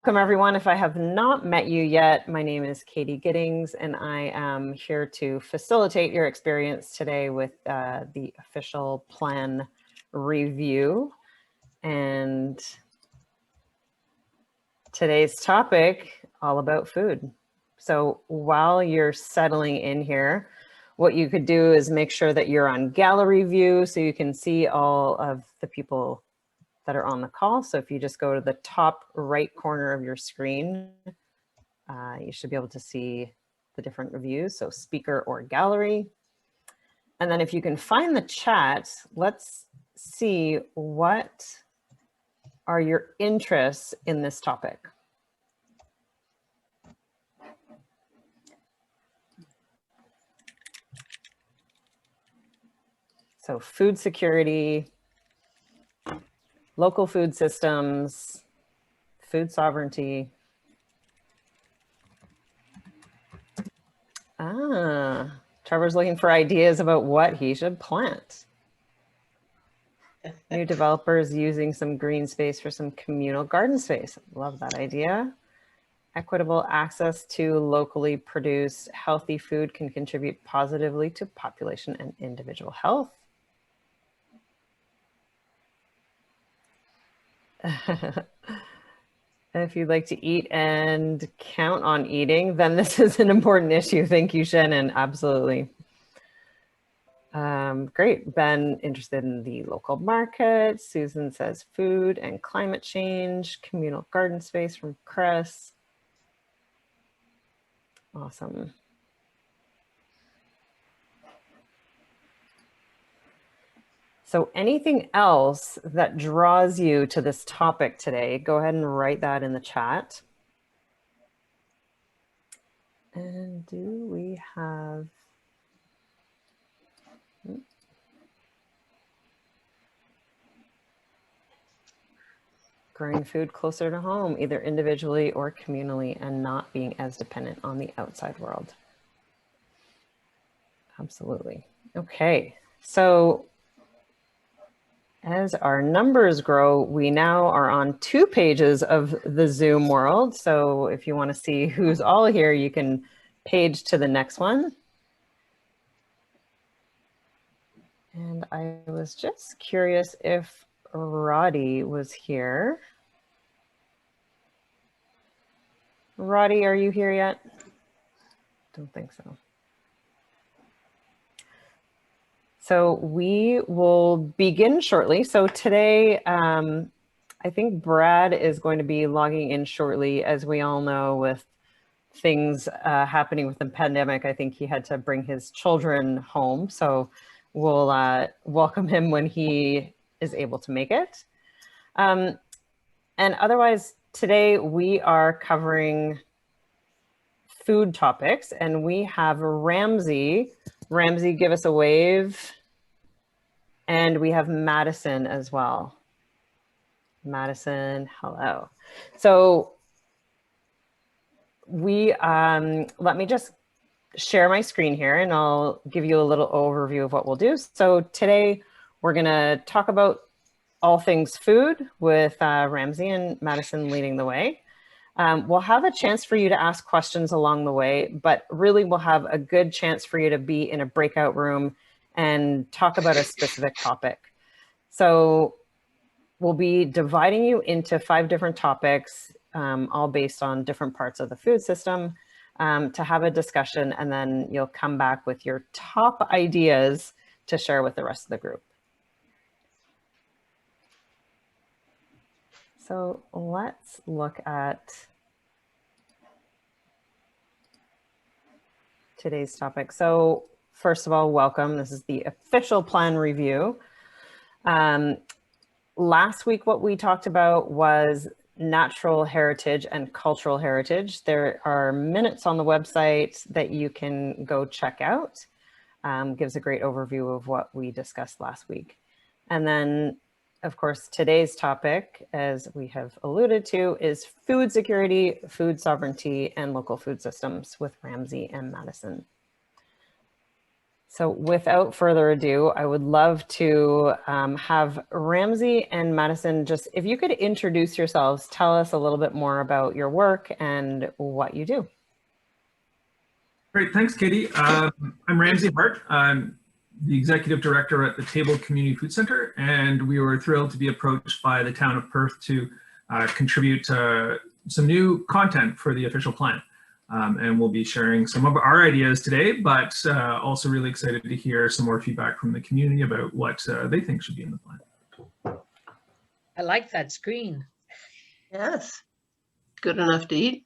Welcome everyone. If I have not met you yet, my name is Katie Giddings and I am here to facilitate your experience today with the official plan review. And today's topic, all about food. So while you're settling in here, what you could do is make sure that you're on gallery view so you can see all of the people that are on the call. So if you just go to the top right corner of your screen, you should be able to see the different views, so speaker or gallery. And then if you can find the chat, let's see what are your interests in this topic. So food security, local food systems, food sovereignty. Trevor's looking for ideas about what he should plant. New developers using some green space for some communal garden space. Love that idea. Equitable access to locally produced healthy food can contribute positively to population and individual health. If you'd like to eat and count on eating, then this is an important issue. Thank you, Shannon. Absolutely. Great. Ben, interested in the local market. Susan says food and climate change, communal garden space from Chris. Awesome. So anything else that draws you to this topic today, go ahead and write that in the chat. And do we have... growing food closer to home, either individually or communally, and not being as dependent on the outside world. Absolutely. Okay, so as our numbers grow, we now are on 2 pages of the Zoom world. So if you want to see who's all here, you can page to the next one. And I was just curious if Roddy was here. Roddy, are you here yet? Don't think so. So we will begin shortly. So today, I think Brad is going to be logging in shortly. As we all know, with things happening with the pandemic, I think he had to bring his children home. So we'll welcome him when he is able to make it. And otherwise, today we are covering food topics, and we have Ramsey. Ramsey, give us a wave. And we have Madison as well. Madison, hello. So we, let me just share my screen here and I'll give you a little overview of what we'll do. So today we're gonna talk about all things food with Ramsey and Madison leading the way. We'll have a chance for you to ask questions along the way, but really we'll have a good chance for you to be in a breakout room and talk about a specific topic. So we'll be dividing you into 5 different topics, all based on different parts of the food system, to have a discussion, and then you'll come back with your top ideas to share with the rest of the group. So let's look at today's topic. So first of all, welcome. This is the official plan review. Last week, what we talked about was natural heritage and cultural heritage. There are minutes on the website that you can go check out. Gives a great overview of what we discussed last week. And then, of course, today's topic, as we have alluded to, is food security, food sovereignty, and local food systems with Ramsey and Madison. So without further ado, I would love to have Ramsey and Madison, just if you could introduce yourselves, tell us a little bit more about your work and what you do. Great, thanks, Katie. I'm Ramsey Hart. I'm the executive director at the Table Community Food Center, and we were thrilled to be approached by the town of Perth to contribute some new content for the official plan. And we'll be sharing some of our ideas today, but also really excited to hear some more feedback from the community about what they think should be in the plan. I like that screen. Yes, good enough to eat.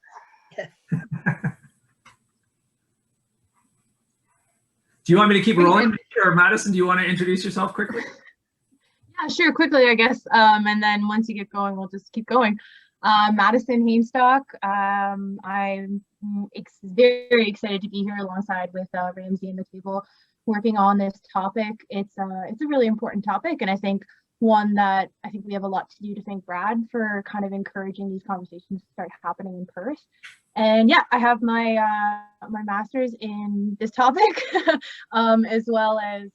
Do you want me to keep rolling? Or Madison, do you want to introduce yourself quickly? Yeah, sure, quickly, I guess. And then once you get going, we'll just keep going. Madison Hainstock. I'm very excited to be here alongside with Ramsey and the Table working on this topic. It's a really important topic, and I think one that I think we have a lot to do to thank Brad for kind of encouraging these conversations to start happening in Perth. And yeah, I have my my master's in this topic, as well as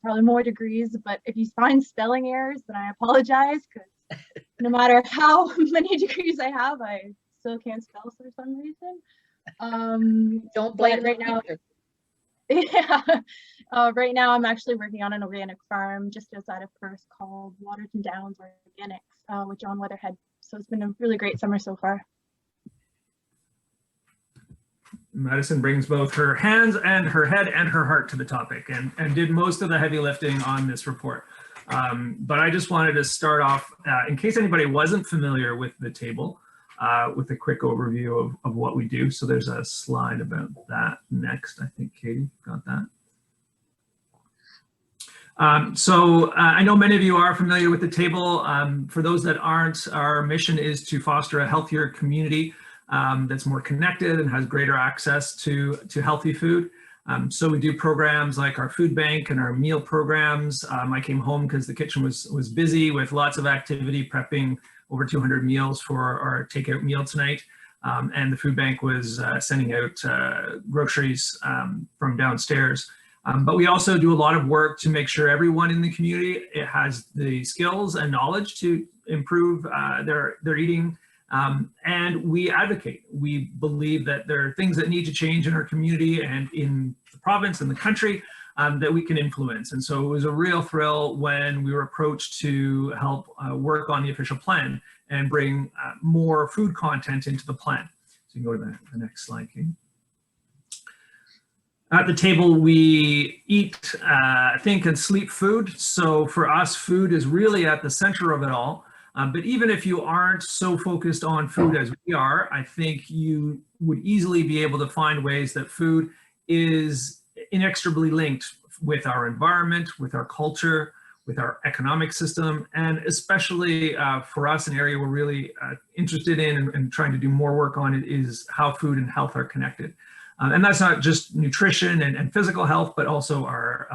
probably more degrees. But if you find spelling errors, then I apologize, because no matter how many degrees I have, I still can't spell for some reason. Don't blame right now. Yeah, right now I'm actually working on an organic farm just outside of Perth called Waterton Downs Organics, with John Weatherhead. So it's been a really great summer so far. Madison brings both her hands and her head and her heart to the topic, and did most of the heavy lifting on this report. But I just wanted to start off, in case anybody wasn't familiar with the table, with a quick overview of what we do. So there's a slide about that next. I think Katie got that. I know many of you are familiar with the table. For those that aren't, our mission is to foster a healthier community that's more connected and has greater access to healthy food. So we do programs like our food bank and our meal programs. I came home because the kitchen was busy with lots of activity, prepping over 200 meals for our takeout meal tonight. And the food bank was sending out groceries from downstairs. But we also do a lot of work to make sure everyone in the community has the skills and knowledge to improve their eating. And we advocate. We believe that there are things that need to change in our community and in the province and the country that we can influence. And so it was a real thrill when we were approached to help work on the official plan and bring more food content into the plan. So you can go to the next slide, Katie. At the table, we eat, think, and sleep food. So for us, food is really at the center of it all. But even if you aren't so focused on food as we are, I think you would easily be able to find ways that food is inextricably linked with our environment, with our culture, with our economic system, and especially for us, an area we're really interested in and trying to do more work on it is how food and health are connected. And that's not just nutrition and physical health, but also our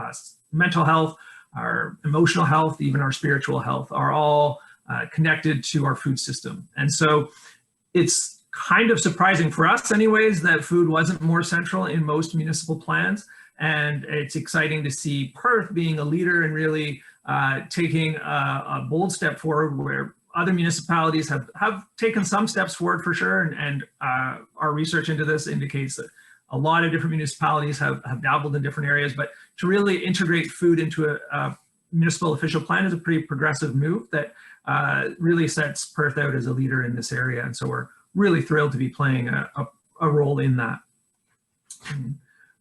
mental health, our emotional health, even our spiritual health are all connected to our food system. And so it's kind of surprising for us anyways that food wasn't more central in most municipal plans. And it's exciting to see Perth being a leader and really taking a bold step forward where other municipalities have taken some steps forward for sure. And our research into this indicates that a lot of different municipalities have dabbled in different areas, but to really integrate food into a municipal official plan is a pretty progressive move that really sets Perth out as a leader in this area. And so we're really thrilled to be playing a role in that.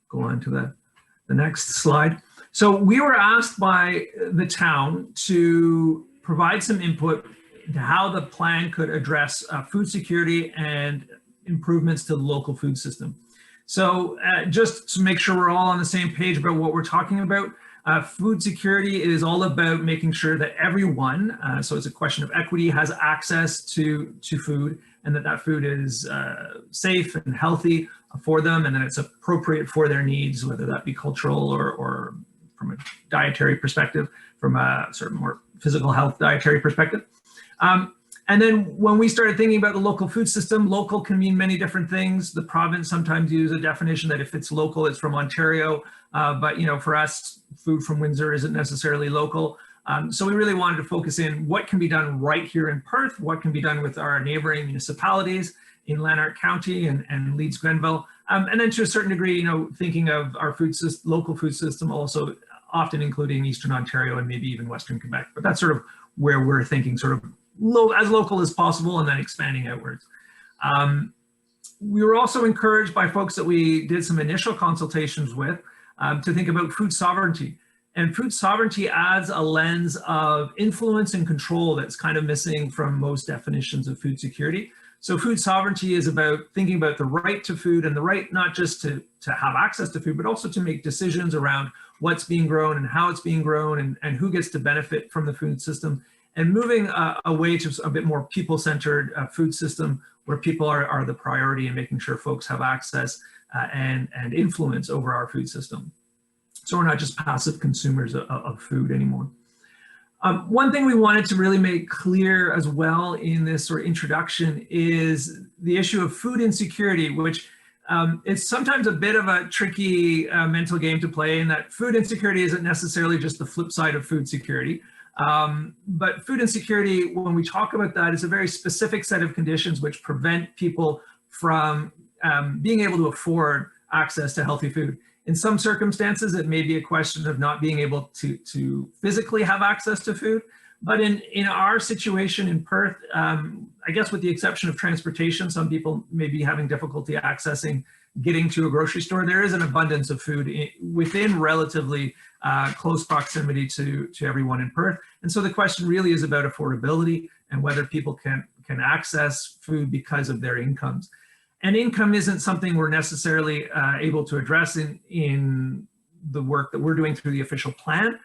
Go on to the next slide. So we were asked by the town to provide some input into how the plan could address food security and improvements to the local food system. So just to make sure we're all on the same page about what we're talking about, food security is all about making sure that everyone, so it's a question of equity, has access to food, and that food is safe and healthy for them, and that it's appropriate for their needs, whether that be cultural or from a dietary perspective, from a sort of more physical health dietary perspective. And then when we started thinking about the local food system, local can mean many different things. The province sometimes use a definition that if it's local, it's from Ontario. But for us, food from Windsor isn't necessarily local. So we really wanted to focus in what can be done right here in Perth, what can be done with our neighboring municipalities in Lanark County and Leeds Grenville. And then to a certain degree, thinking of our local food system also often including Eastern Ontario and maybe even Western Quebec. But that's sort of where we're thinking sort of as local as possible and then expanding outwards. We were also encouraged by folks that we did some initial consultations with to think about food sovereignty. And food sovereignty adds a lens of influence and control that's kind of missing from most definitions of food security. So food sovereignty is about thinking about the right to food and the right not just to have access to food, but also to make decisions around what's being grown and how it's being grown and who gets to benefit from the food system, and moving away to a bit more people-centered food system where people are the priority and making sure folks have access and influence over our food system. So we're not just passive consumers of food anymore. One thing we wanted to really make clear as well in this sort of introduction is the issue of food insecurity, which is sometimes a bit of a tricky mental game to play, in that food insecurity isn't necessarily just the flip side of food security. But food insecurity, when we talk about that, is a very specific set of conditions which prevent people from being able to afford access to healthy food. In some circumstances, it may be a question of not being able to physically have access to food. But in our situation in Perth, I guess with the exception of transportation, some people may be having difficulty accessing getting to a grocery store. There is an abundance of food within relatively close proximity to everyone in Perth. And so the question really is about affordability and whether people can access food because of their incomes. And income isn't something we're necessarily able to address in the work that we're doing through the official plan.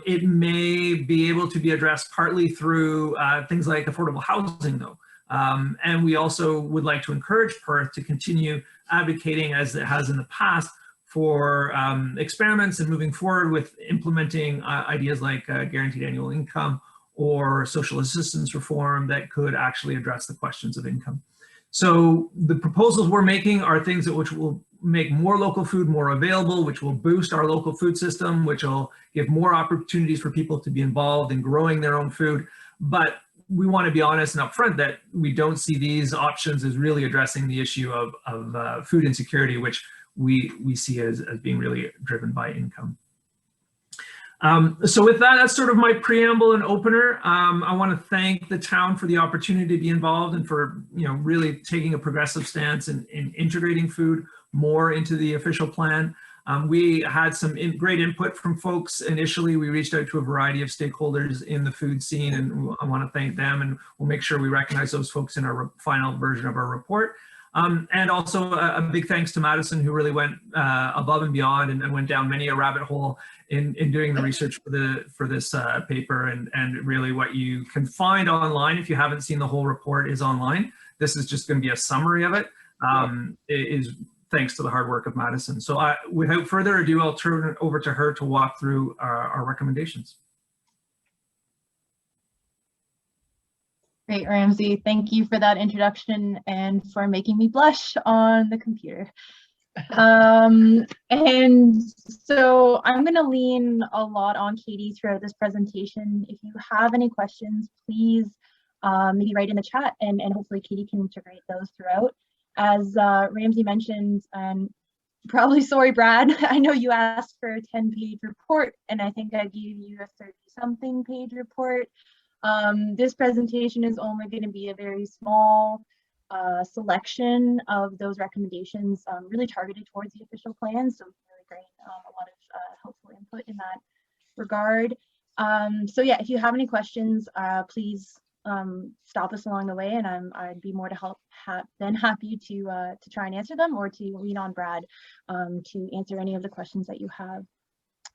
It may be able to be addressed partly through things like affordable housing, though. And we also would like to encourage Perth to continue advocating, as it has in the past, for experiments and moving forward with implementing ideas like guaranteed annual income or social assistance reform that could actually address the questions of income. So the proposals we're making are things which will make more local food more available, which will boost our local food system, which will give more opportunities for people to be involved in growing their own food. But we want to be honest and upfront that we don't see these options as really addressing the issue of food insecurity, which we see as being really driven by income. So with that, that's sort of my preamble and opener. I want to thank the town for the opportunity to be involved and for really taking a progressive stance in integrating food more into the official plan. We had some great input from folks initially. We reached out to a variety of stakeholders in the food scene, and I want to thank them, and we'll make sure we recognize those folks in our final version of our report. And also a big thanks to Madison, who really went above and beyond and went down many a rabbit hole in doing the research for this paper. And really what you can find online, if you haven't seen the whole report, is online. This is just going to be a summary of it. It is thanks to the hard work of Madison. So without further ado, I'll turn it over to her to walk through our recommendations. Great, Ramsey. Thank you for that introduction and for making me blush on the computer. And so I'm going to lean a lot on Katie throughout this presentation. If you have any questions, please maybe write in the chat, and hopefully Katie can integrate those throughout. As Ramsey mentioned, and probably sorry, Brad, I know you asked for a 10-page report, and I think I gave you a 30-something page report. This presentation is only going to be a very small selection of those recommendations, really targeted towards the official plan. So really great, a lot of helpful input in that regard. So yeah, if you have any questions, please stop us along the way, and I'd be more than happy to try and answer them, or to lean on Brad to answer any of the questions that you have.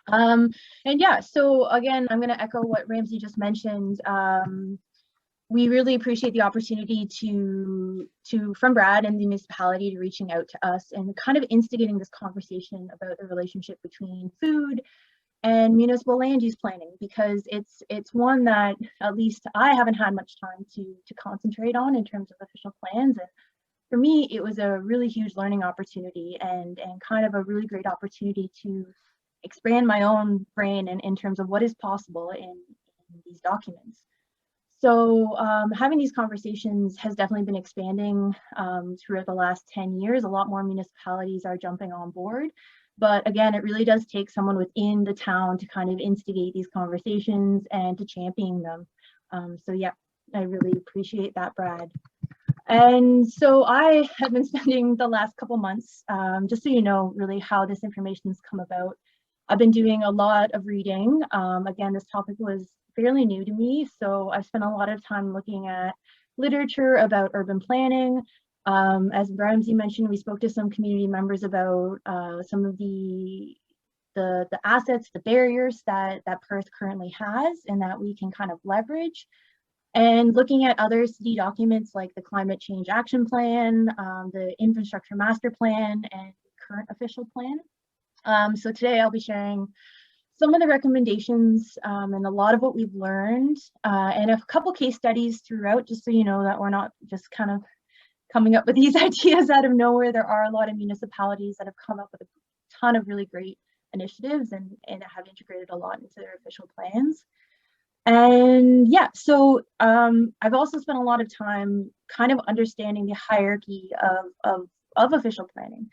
And yeah, so again, I'm going to echo what Ramsey just mentioned. We really appreciate the opportunity from Brad and the municipality to reaching out to us and kind of instigating this conversation about the relationship between food, and municipal land use planning, because it's one that at least I haven't had much time to concentrate on in terms of official plans. And for me, it was a really huge learning opportunity and kind of a really great opportunity to expand my own brain in terms of what is possible in these documents. So having these conversations has definitely been expanding throughout the last 10 years. A lot more municipalities are jumping on board. But again, it really does take someone within the town to kind of instigate these conversations and to champion them. So yeah, I really appreciate that, Brad. And so I have been spending the last couple months, just so you know really how this information has come about. I've been doing a lot of reading. Again, this topic was fairly new to me, so I spent a lot of time looking at literature about urban planning. As Ramsey mentioned, we spoke to some community members about some of the assets, the barriers that Perth currently has and that we can kind of leverage. And looking at other city documents like the Climate Change Action Plan, the Infrastructure Master Plan, and current official plan. So today I'll be sharing some of the recommendations and a lot of what we've learned and a couple case studies throughout, just so you know that we're not just kind of coming up with these ideas out of nowhere. There are a lot of municipalities that have come up with a ton of really great initiatives and have integrated a lot into their official plans. And yeah, so I've also spent a lot of time kind of understanding the hierarchy of official planning.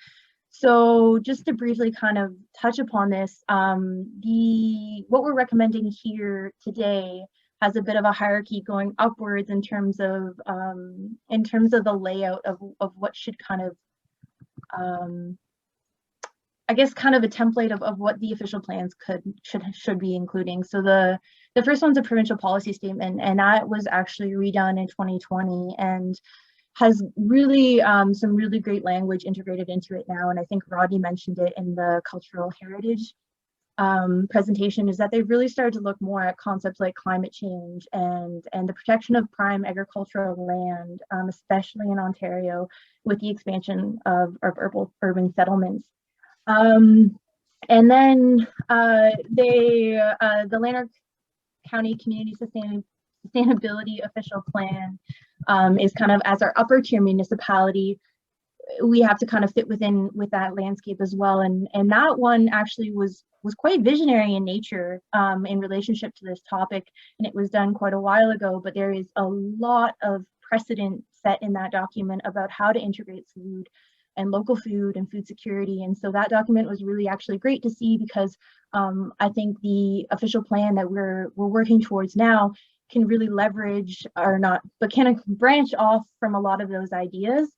So just to briefly kind of touch upon this, what we're recommending here today has a bit of a hierarchy going upwards in terms of the layout of what should kind of I guess kind of a template of what the official plans should be including. So the first one's a provincial policy statement, and that was actually redone in 2020 and has really some really great language integrated into it now. And I think Rodney mentioned it in the cultural heritage presentation, is that they've really started to look more at concepts like climate change and the protection of prime agricultural land, especially in Ontario with the expansion of urban settlements. And then the Lanark County Community Sustainability Official Plan is kind of, as our upper tier municipality, we have to kind of fit with that landscape as well. And that one actually was quite visionary in nature in relationship to this topic, and it was done quite a while ago, but there is a lot of precedent set in that document about how to integrate food and local food and food security. And so that document was really actually great to see, because I think the official plan that we're working towards now can really leverage, or not, but can branch off from a lot of those ideas.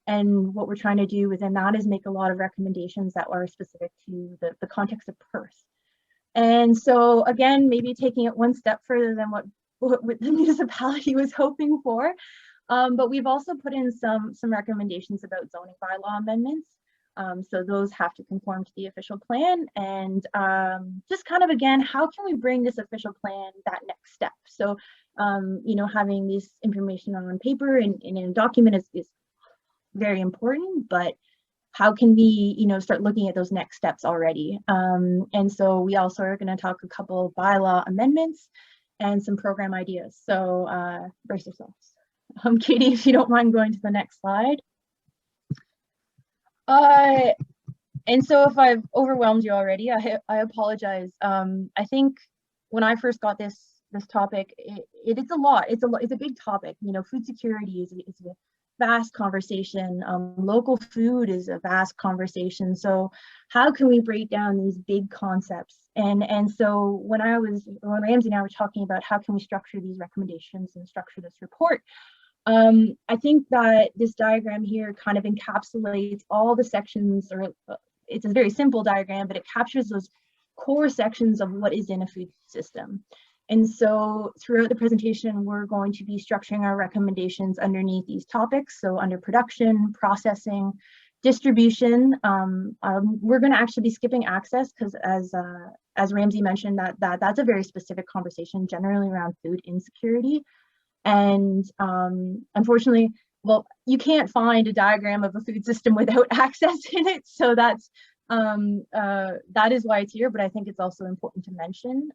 And what we're trying to do within that is make a lot of recommendations that are specific to the context of Perth. And so again, maybe taking it one step further than what the municipality was hoping for. But we've also put in some recommendations about zoning bylaw amendments. So those have to conform to the official plan, and just kind of, again, how can we bring this official plan that next step? So, you know, having this information on paper and in a document is very important, but how can we, you know, start looking at those next steps already? And so we also are going to talk a couple of bylaw amendments and some program ideas. So brace yourselves. Katie, if you don't mind going to the next slide. And so if I've overwhelmed you already, I apologize. I think when I first got this topic, it's a lot. It's a big topic. You know, food security is a vast conversation. Local food is a vast conversation. So how can we break down these big concepts? And so when Ramsey and I were talking about how can we structure these recommendations and structure this report, I think that this diagram here kind of encapsulates all the sections, or it's a very simple diagram, but it captures those core sections of what is in a food system. And so throughout the presentation, we're going to be structuring our recommendations underneath these topics. So under production, processing, distribution, we're going to actually be skipping access, because as Ramsey mentioned, that's a very specific conversation generally around food insecurity. And unfortunately, well, you can't find a diagram of a food system without access in it. So that's That is why it's here, but I think it's also important to mention.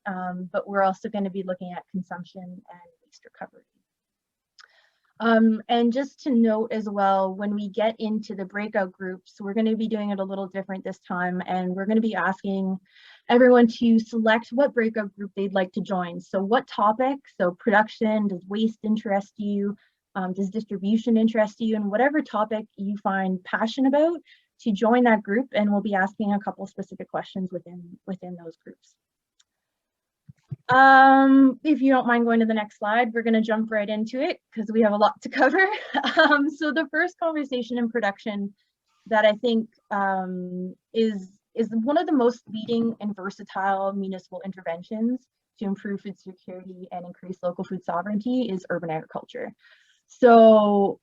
But we're also going to be looking at consumption and waste recovery. And just to note as well, when we get into the breakout groups, we're going to be doing it a little different this time, and we're going to be asking everyone to select what breakout group they'd like to join. So what topic? So production, does waste interest you? Does distribution interest you? And whatever topic you find passion about, to join that group, and we'll be asking a couple specific questions within those groups. If you don't mind going to the next slide, we're going to jump right into it because we have a lot to cover. So the first conversation in production that I think is one of the most leading and versatile municipal interventions to improve food security and increase local food sovereignty is urban agriculture. So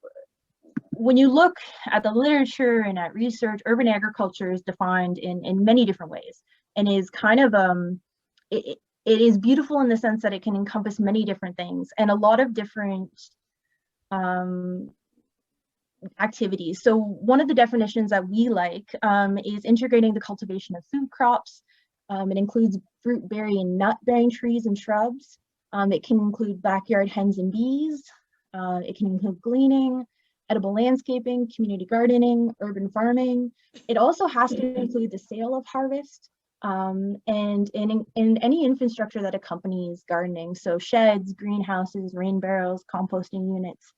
when you look at the literature and at research, urban agriculture is defined in many different ways, and is kind of it is beautiful in the sense that it can encompass many different things and a lot of different activities. So one of the definitions that we like is integrating the cultivation of food crops. It includes fruit, berry, and nut bearing trees and shrubs. It can include backyard hens and bees. It can include gleaning, edible landscaping, community gardening, urban farming. It also has to include the sale of harvest and in any infrastructure that accompanies gardening. So sheds, greenhouses, rain barrels, composting units.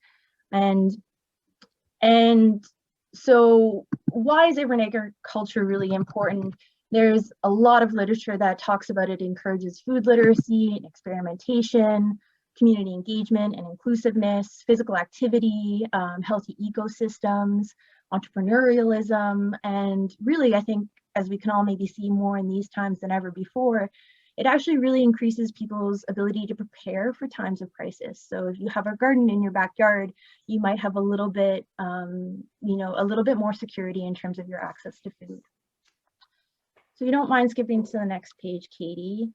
And so why is urban agriculture really important? There's a lot of literature that talks about it encourages food literacy and experimentation, community engagement and inclusiveness, physical activity, healthy ecosystems, entrepreneurialism, and really, I think, as we can all maybe see more in these times than ever before, it actually really increases people's ability to prepare for times of crisis. So if you have a garden in your backyard, you might have a little bit, a little bit more security in terms of your access to food. So you don't mind skipping to the next page, Katie.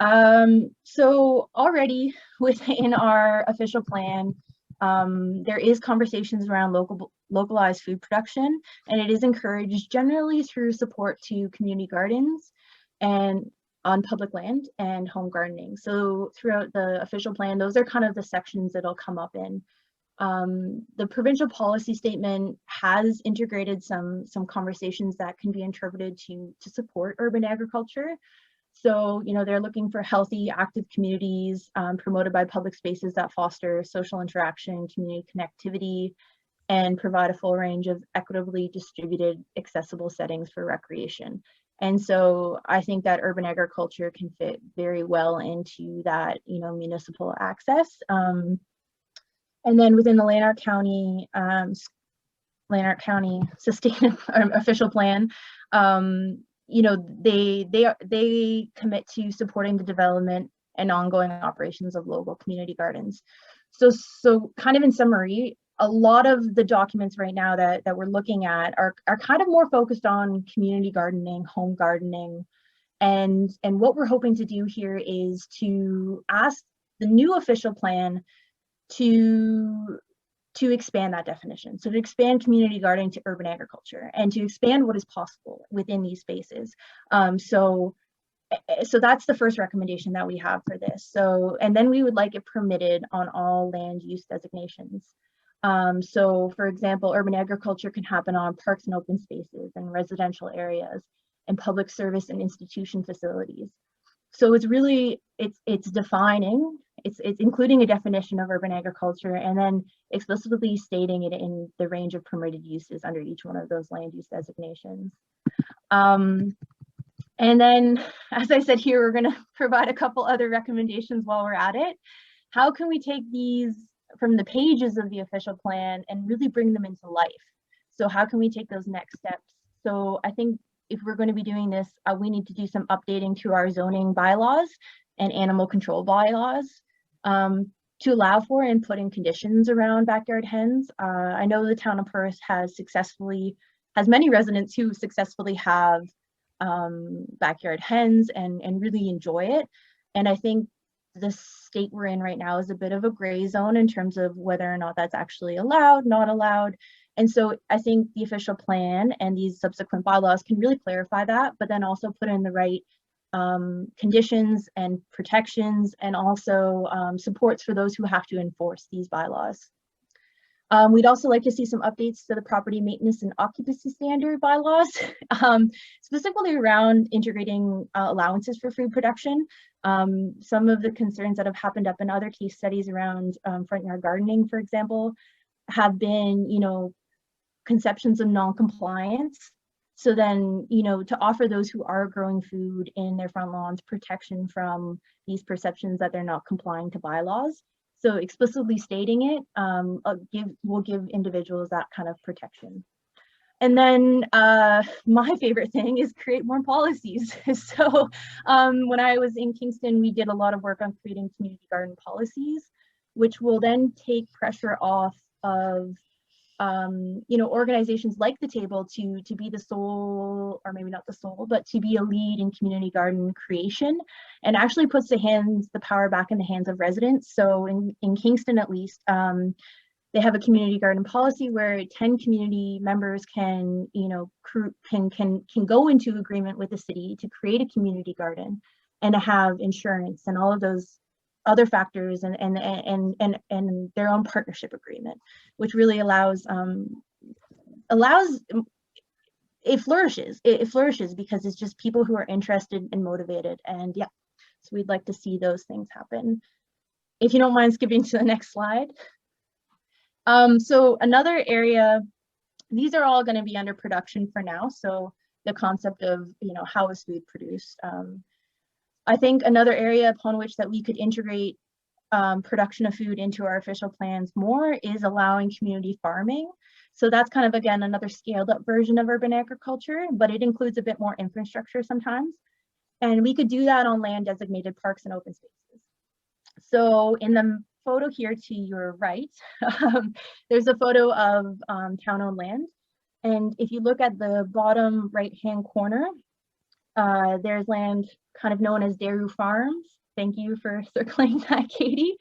So already within our official plan, there is conversations around localized food production, and it is encouraged generally through support to community gardens and on public land and home gardening. So throughout the official plan, those are kind of the sections that'll come up in. The provincial policy statement has integrated some conversations that can be interpreted to support urban agriculture. So, they're looking for healthy, active communities promoted by public spaces that foster social interaction, community connectivity, and provide a full range of equitably distributed, accessible settings for recreation. And so I think that urban agriculture can fit very well into that, municipal access. And then within the Lanark County sustainable official plan, they commit to supporting the development and ongoing operations of local community gardens. So kind of in summary, a lot of the documents right now that we're looking at are kind of more focused on community gardening, home gardening, and what we're hoping to do here is to ask the new official plan to expand that definition. So to expand community gardening to urban agriculture and to expand what is possible within these spaces. So that's the first recommendation that we have for this. So, and then we would like it permitted on all land use designations. So for example, urban agriculture can happen on parks and open spaces and residential areas and public service and institution facilities. So it's really, it's defining, it's including a definition of urban agriculture and then explicitly stating it in the range of permitted uses under each one of those land use designations. And then, as I said here, we're gonna provide a couple other recommendations while we're at it. How can we take these from the pages of the official plan and really bring them into life? So how can we take those next steps? So I think if we're going to be doing this, we need to do some updating to our zoning bylaws and animal control bylaws to allow for and put in conditions around backyard hens. I know the town of Perth has many residents who successfully have backyard hens and really enjoy it. And I think the state we're in right now is a bit of a gray zone in terms of whether or not that's actually allowed, not allowed. And so I think the official plan and these subsequent bylaws can really clarify that, but then also put in the right conditions and protections, and also supports for those who have to enforce these bylaws. We'd also like to see some updates to the property maintenance and occupancy standard bylaws, specifically around integrating allowances for food production. Some of the concerns that have happened up in other case studies around front yard gardening, for example, have been, conceptions of non-compliance. So then, to offer those who are growing food in their front lawns protection from these perceptions that they're not complying to bylaws. So explicitly stating it will give individuals that kind of protection. And then my favorite thing is create more policies. So when I was in Kingston, we did a lot of work on creating community garden policies, which will then take pressure off of organizations like the table to be the sole, or maybe not the sole, but to be a lead in community garden creation, and actually puts the power back in the hands of residents. So in Kingston, at least, they have a community garden policy where 10 community members can go into agreement with the city to create a community garden and to have insurance and all of those other factors and their own partnership agreement, which really allows it flourishes because it's just people who are interested and motivated. And yeah, so we'd like to see those things happen. If you don't mind skipping to the next slide. So another area, these are all going to be under production for now. So the concept of, how is food produced? I think another area upon which that we could integrate production of food into our official plans more is allowing community farming. So that's kind of, again, another scaled up version of urban agriculture, but it includes a bit more infrastructure sometimes. And we could do that on land designated parks and open spaces. So in the photo here to your right, there's a photo of town-owned land. And if you look at the bottom right-hand corner, there's land kind of known as Daru Farms. Thank you for circling that, Katie.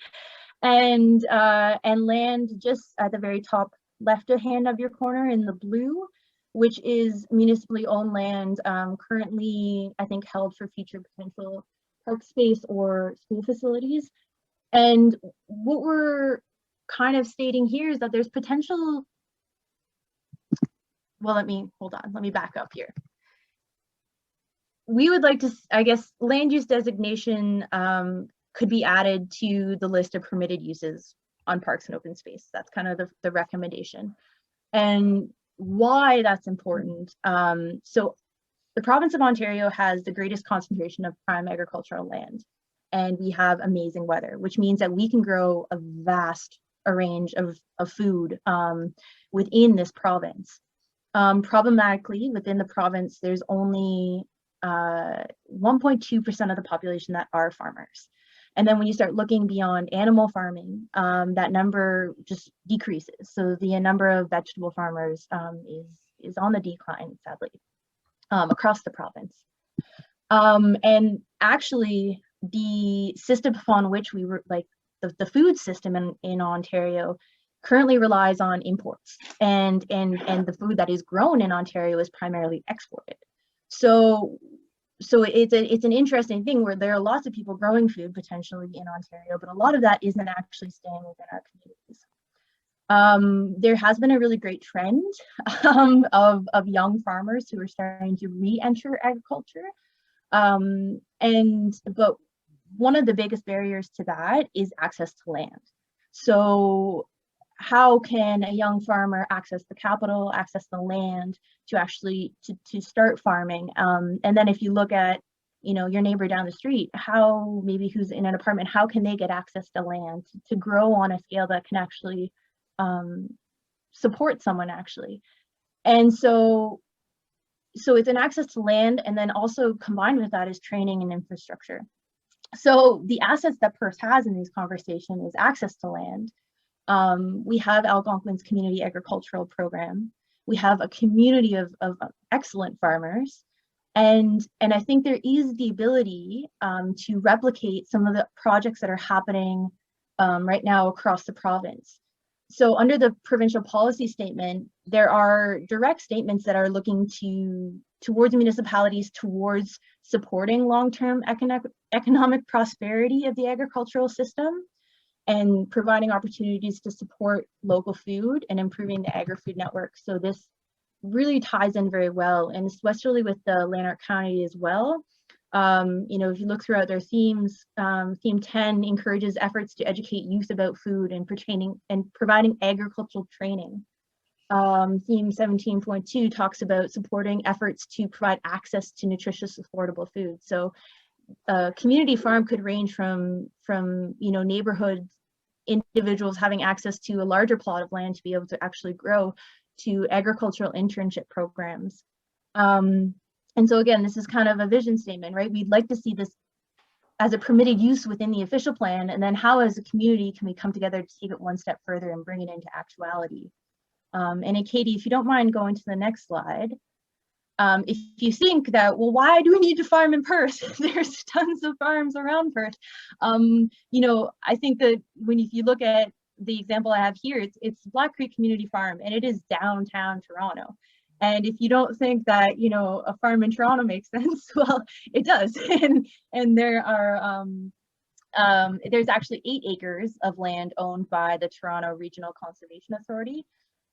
And land just at the very top left hand of your corner in the blue, which is municipally owned land, currently, I think, held for future potential park space or school facilities. And what we're kind of stating here is that there's potential. Well, let me back up here. We would like to, I guess, land use designation could be added to the list of permitted uses on parks and open space. That's kind of the recommendation. And why that's important. So the province of Ontario has the greatest concentration of prime agricultural land, and we have amazing weather, which means that we can grow a vast range of food within this province. Problematically, within the province, there's only 1.2% of the population that are farmers. And then when you start looking beyond animal farming, that number just decreases. So the number of vegetable farmers is on the decline, sadly, across the province. And actually, the system upon which we were, like the food system in Ontario, currently relies on imports, and the food that is grown in Ontario is primarily exported. So it's an interesting thing where there are lots of people growing food potentially in Ontario, but a lot of that isn't actually staying within our communities. There has been a really great trend of young farmers who are starting to re-enter agriculture. But one of the biggest barriers to that is access to land. So how can a young farmer access the capital, access the land to actually to start farming? And then if you look at, your neighbor down the street, how maybe who's in an apartment, how can they get access to land to grow on a scale that can actually support someone actually? And so it's an access to land, and then also combined with that is training and infrastructure. So the assets that Perth has in these conversations is access to land. We have Algonquin's community agricultural program. We have a community of excellent farmers. And I think there is the ability to replicate some of the projects that are happening right now across the province. So under the provincial policy statement, there are direct statements that are looking towards municipalities towards supporting long-term economic prosperity of the agricultural system and providing opportunities to support local food and improving the agri-food network. So this really ties in very well, and especially with the Lanark County as well. If you look throughout their themes, theme 10 encourages efforts to educate youth about food and pertaining and providing agricultural training. Theme 17.2 talks about supporting efforts to provide access to nutritious, affordable food. So community farm could range from neighborhoods, individuals having access to a larger plot of land to be able to actually grow, to agricultural internship programs. And so again, this is kind of a vision statement, right? We'd like to see this as a permitted use within the official plan, and then how as a community can we come together to take it one step further and bring it into actuality. And Katie, if you don't mind going to the next slide. If you think that, well, why do we need to farm in Perth? There's tons of farms around Perth. I think that if you look at the example I have here, it's Black Creek Community Farm, and it is downtown Toronto. And if you don't think that, a farm in Toronto makes sense, well, it does. And there are, there's actually 8 acres of land owned by the Toronto Regional Conservation Authority.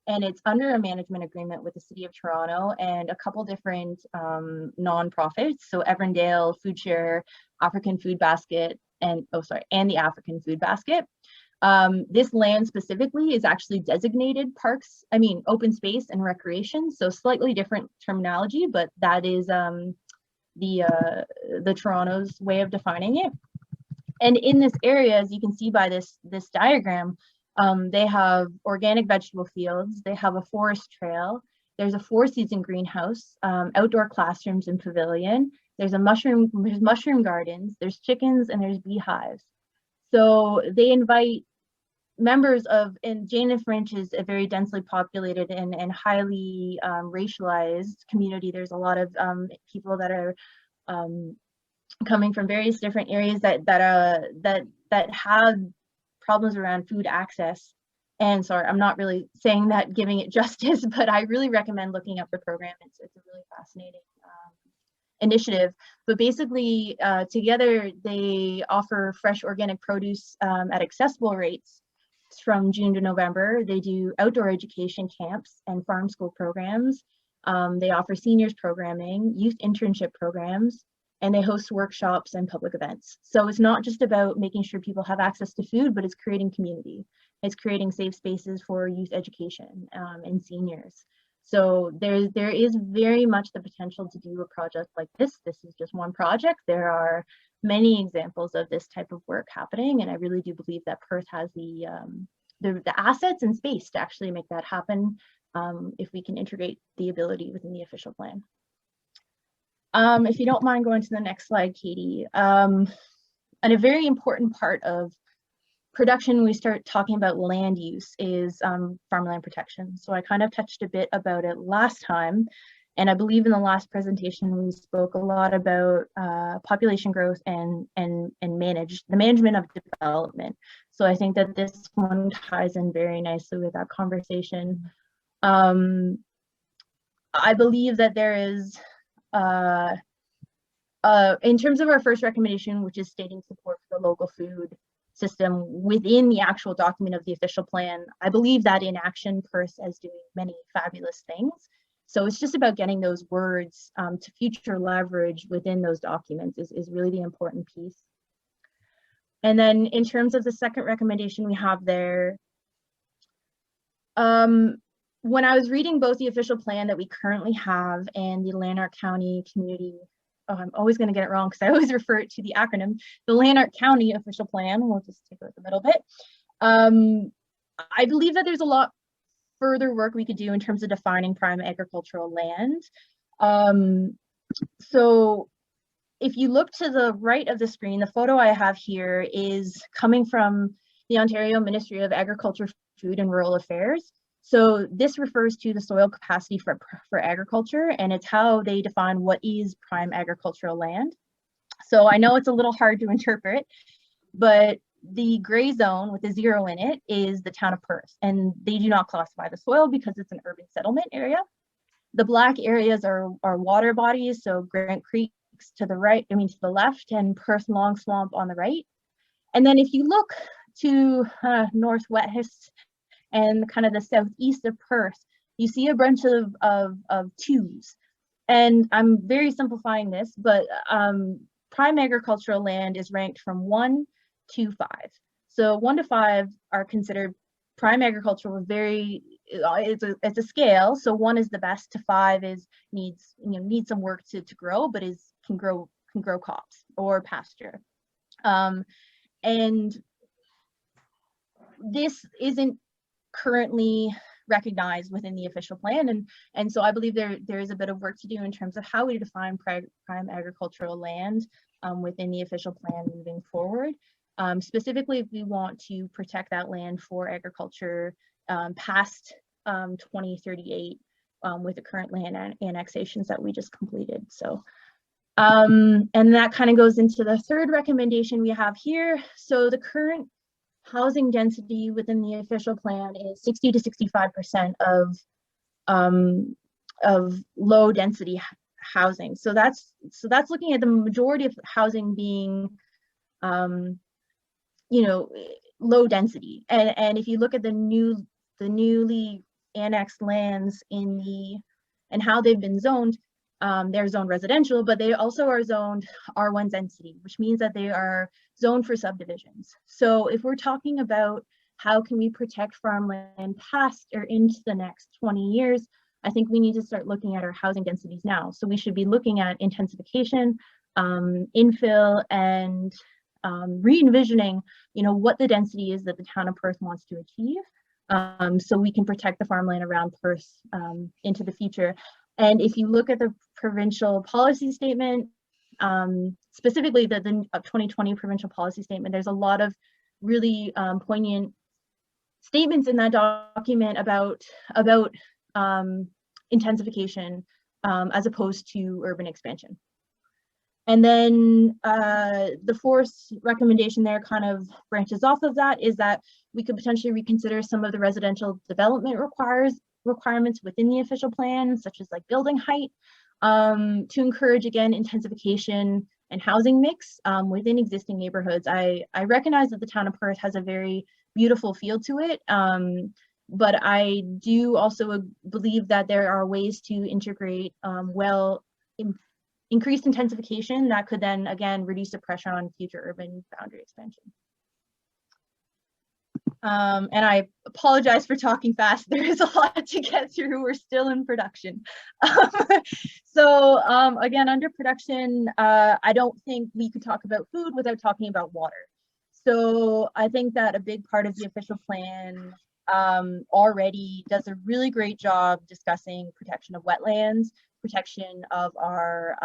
And it's under a management agreement with the City of Toronto and a couple different nonprofits. So Everendale, Food Share, African Food Basket, and the African Food Basket. This land specifically is actually designated open space and recreation. So slightly different terminology, but that is the Toronto's way of defining it. And in this area, as you can see by this diagram, they have organic vegetable fields, they have a forest trail, there's a 4-season greenhouse, outdoor classrooms and pavilion, there's mushroom gardens, there's chickens, and there's beehives. So they invite members of, and Jane French is a very densely populated and highly racialized community. There's a lot of people that are coming from various different areas that have problems around food access. And sorry, I'm not really saying that giving it justice, but I really recommend looking up the program. It's a really fascinating initiative. But basically, together they offer fresh organic produce at accessible rates from June to November. They do outdoor education camps and farm school programs. They offer seniors programming, youth internship programs, and they host workshops and public events. So it's not just about making sure people have access to food, but it's creating community. It's creating safe spaces for youth education and seniors. So there is very much the potential to do a project like this. This is just one project. There are many examples of this type of work happening, and I really do believe that Perth has the assets and space to actually make that happen if we can integrate the ability within the official plan. If you don't mind going to the next slide, Katie. And a very important part of production, we start talking about land use, is farmland protection. So I kind of touched a bit about it last time. And I believe in the last presentation, we spoke a lot about population growth and the management of development. So I think that this one ties in very nicely with that conversation. I believe that there is, in terms of our first recommendation, which is stating support for the local food system within the actual document of the official plan, I believe that in action, Perth is doing many fabulous things. So it's just about getting those words to future leverage within those documents is really the important piece. And then in terms of the second recommendation we have there, when I was reading both the official plan that we currently have and the Lanark County Community, I'm always going to get it wrong because I always refer it to the acronym, the Lanark County official plan, we'll just take a look a little bit. I believe that there's a lot further work we could do in terms of defining prime agricultural land. So if you look to the right of the screen, the photo I have here is coming from the Ontario Ministry of Agriculture, Food and Rural Affairs. So this refers to the soil capacity for agriculture, and it's how they define what is prime agricultural land. So I know it's a little hard to interpret, but the gray zone with a 0 in it is the town of Perth, and they do not classify the soil because it's an urban settlement area. The black areas are water bodies, so Grant Creek's to the right, to the left, and Perth Long Swamp on the right. And then if you look to northwest and kind of the southeast of Perth, you see a bunch of twos. And I'm very simplifying this, but prime agricultural land is ranked from 1 to 5. So 1 to 5 are considered prime agricultural. It's a scale. So 1 is the best, to 5 needs some work to grow, but can grow crops or pasture. And this isn't currently recognized within the official plan, and so I believe there is a bit of work to do in terms of how we define prime agricultural land within the official plan moving forward. Specifically, if we want to protect that land for agriculture past 2038 with the current land annexations that we just completed. So and that kind of goes into the third recommendation we have here. So the current housing density within the official plan is 60 to 65% of low density housing. So that's looking at the majority of housing being low density. And if you look at the newly annexed lands and how they've been zoned, they're zoned residential, but they also are zoned R1 density, which means that they are zoned for subdivisions. So if we're talking about how can we protect farmland past or into the next 20 years, I think we need to start looking at our housing densities now. So we should be looking at intensification, infill, and re-envisioning, what the density is that the town of Perth wants to achieve, so we can protect the farmland around Perth into the future. And if you look at the provincial policy statement, specifically the 2020 provincial policy statement, there's a lot of really poignant statements in that document about intensification as opposed to urban expansion. And then the fourth recommendation there kind of branches off of that, is that we could potentially reconsider some of the residential development requirements within the official plan, such as like building height, to encourage, again, intensification and housing mix within existing neighborhoods. I recognize that the town of Perth has a very beautiful feel to it, but I do also believe that there are ways to integrate increased intensification that could then, again, reduce the pressure on future urban boundary expansion. And I apologize for talking fast. There is a lot to get through. We're still in production. So again, under production, I don't think we could talk about food without talking about water. So I think that a big part of the official plan already does a really great job discussing protection of wetlands, protection of our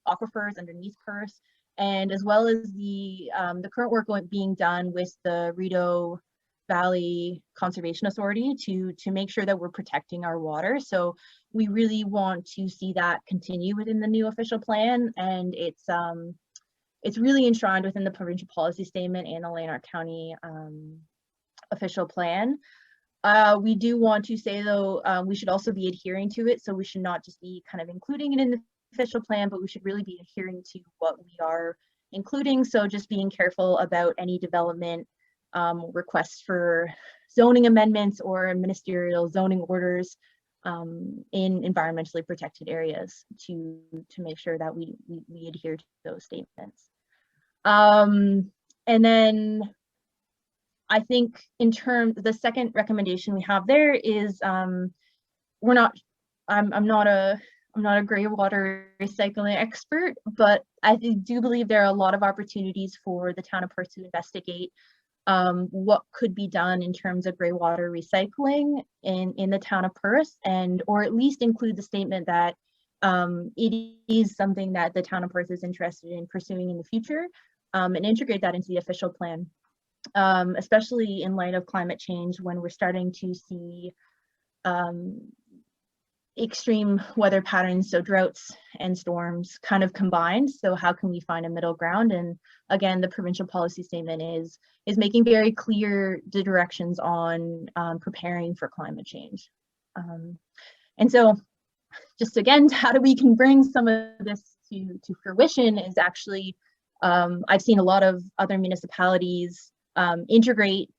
aquifers underneath Perth, and as well as the current work being done with the Rideau Valley Conservation Authority to make sure that we're protecting our water. So we really want to see that continue within the new official plan, and it's really enshrined within the provincial policy statement and the Lanark County official plan. We do want to say, though, we should also be adhering to it. So we should not just be kind of including it in the official plan, but we should really be adhering to what we are including. So just being careful about any development requests for zoning amendments or ministerial zoning orders in environmentally protected areas to make sure that we adhere to those statements. And then I think the second recommendation we have there is I'm not a gray water recycling expert, but I do believe there are a lot of opportunities for the town of Perth to investigate what could be done in terms of gray water recycling in the town of Perth, or at least include the statement that it is something that the town of Perth is interested in pursuing in the future, and integrate that into the official plan. Especially in light of climate change, when we're starting to see extreme weather patterns, so droughts and storms kind of combined. So how can we find a middle ground? And again, the provincial policy statement is making very clear the directions on preparing for climate change. And so just again, how do we can bring some of this to fruition is actually, I've seen a lot of other municipalities integrate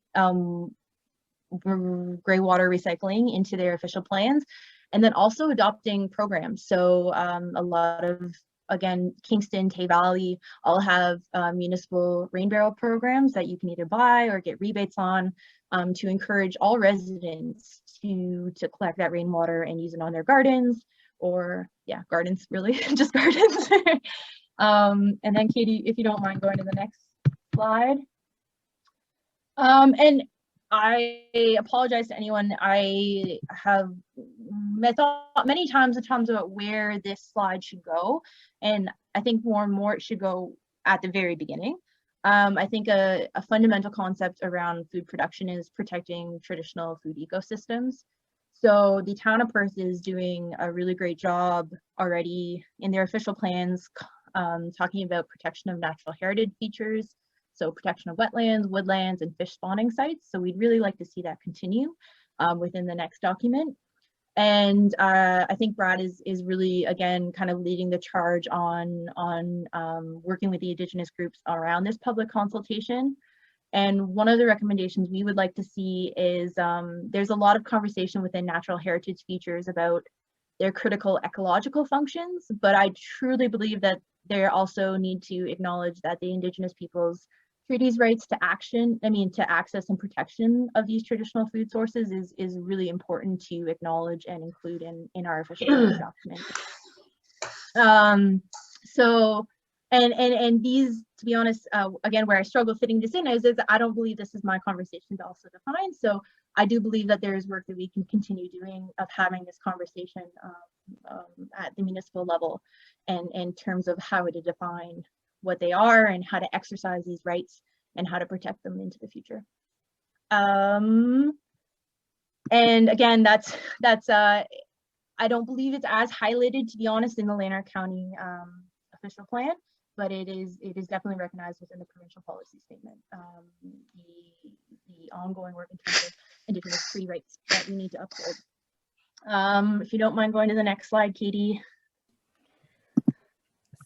gray water recycling into their official plans, and then also adopting programs. So a lot of, again, Kingston, Tay Valley all have municipal rain barrel programs that you can either buy or get rebates on to encourage all residents to collect that rainwater and use it on their gardens, or yeah, gardens, really, just gardens. And then Katie, if you don't mind going to the next slide. And I apologize to anyone. I have thought many times about where this slide should go, and I think more and more it should go at the very beginning. I think a fundamental concept around food production is protecting traditional food ecosystems. So the town of Perth is doing a really great job already in their official plans, talking about protection of natural heritage features, so protection of wetlands, woodlands, and fish spawning sites. So we'd really like to see that continue within the next document. And I think Brad is really, again, kind of leading the charge on working with the Indigenous groups around this public consultation. And one of the recommendations we would like to see is there's a lot of conversation within natural heritage features about their critical ecological functions, but I truly believe that they also need to acknowledge that the Indigenous peoples' treaties' rights to access and protection of these traditional food sources is really important to acknowledge and include in our official document. So, and these, to be honest, again, where I struggle fitting this in is I don't believe this is my conversation to also define. So I do believe that there is work that we can continue doing of having this conversation at the municipal level, and in terms of how to define what they are and how to exercise these rights and how to protect them into the future. And again, that's I don't believe it's as highlighted, to be honest, in the Lanark County official plan, but it is definitely recognized within the provincial policy statement. The ongoing work in terms of Indigenous free rights that we need to uphold. If you don't mind going to the next slide, Katie.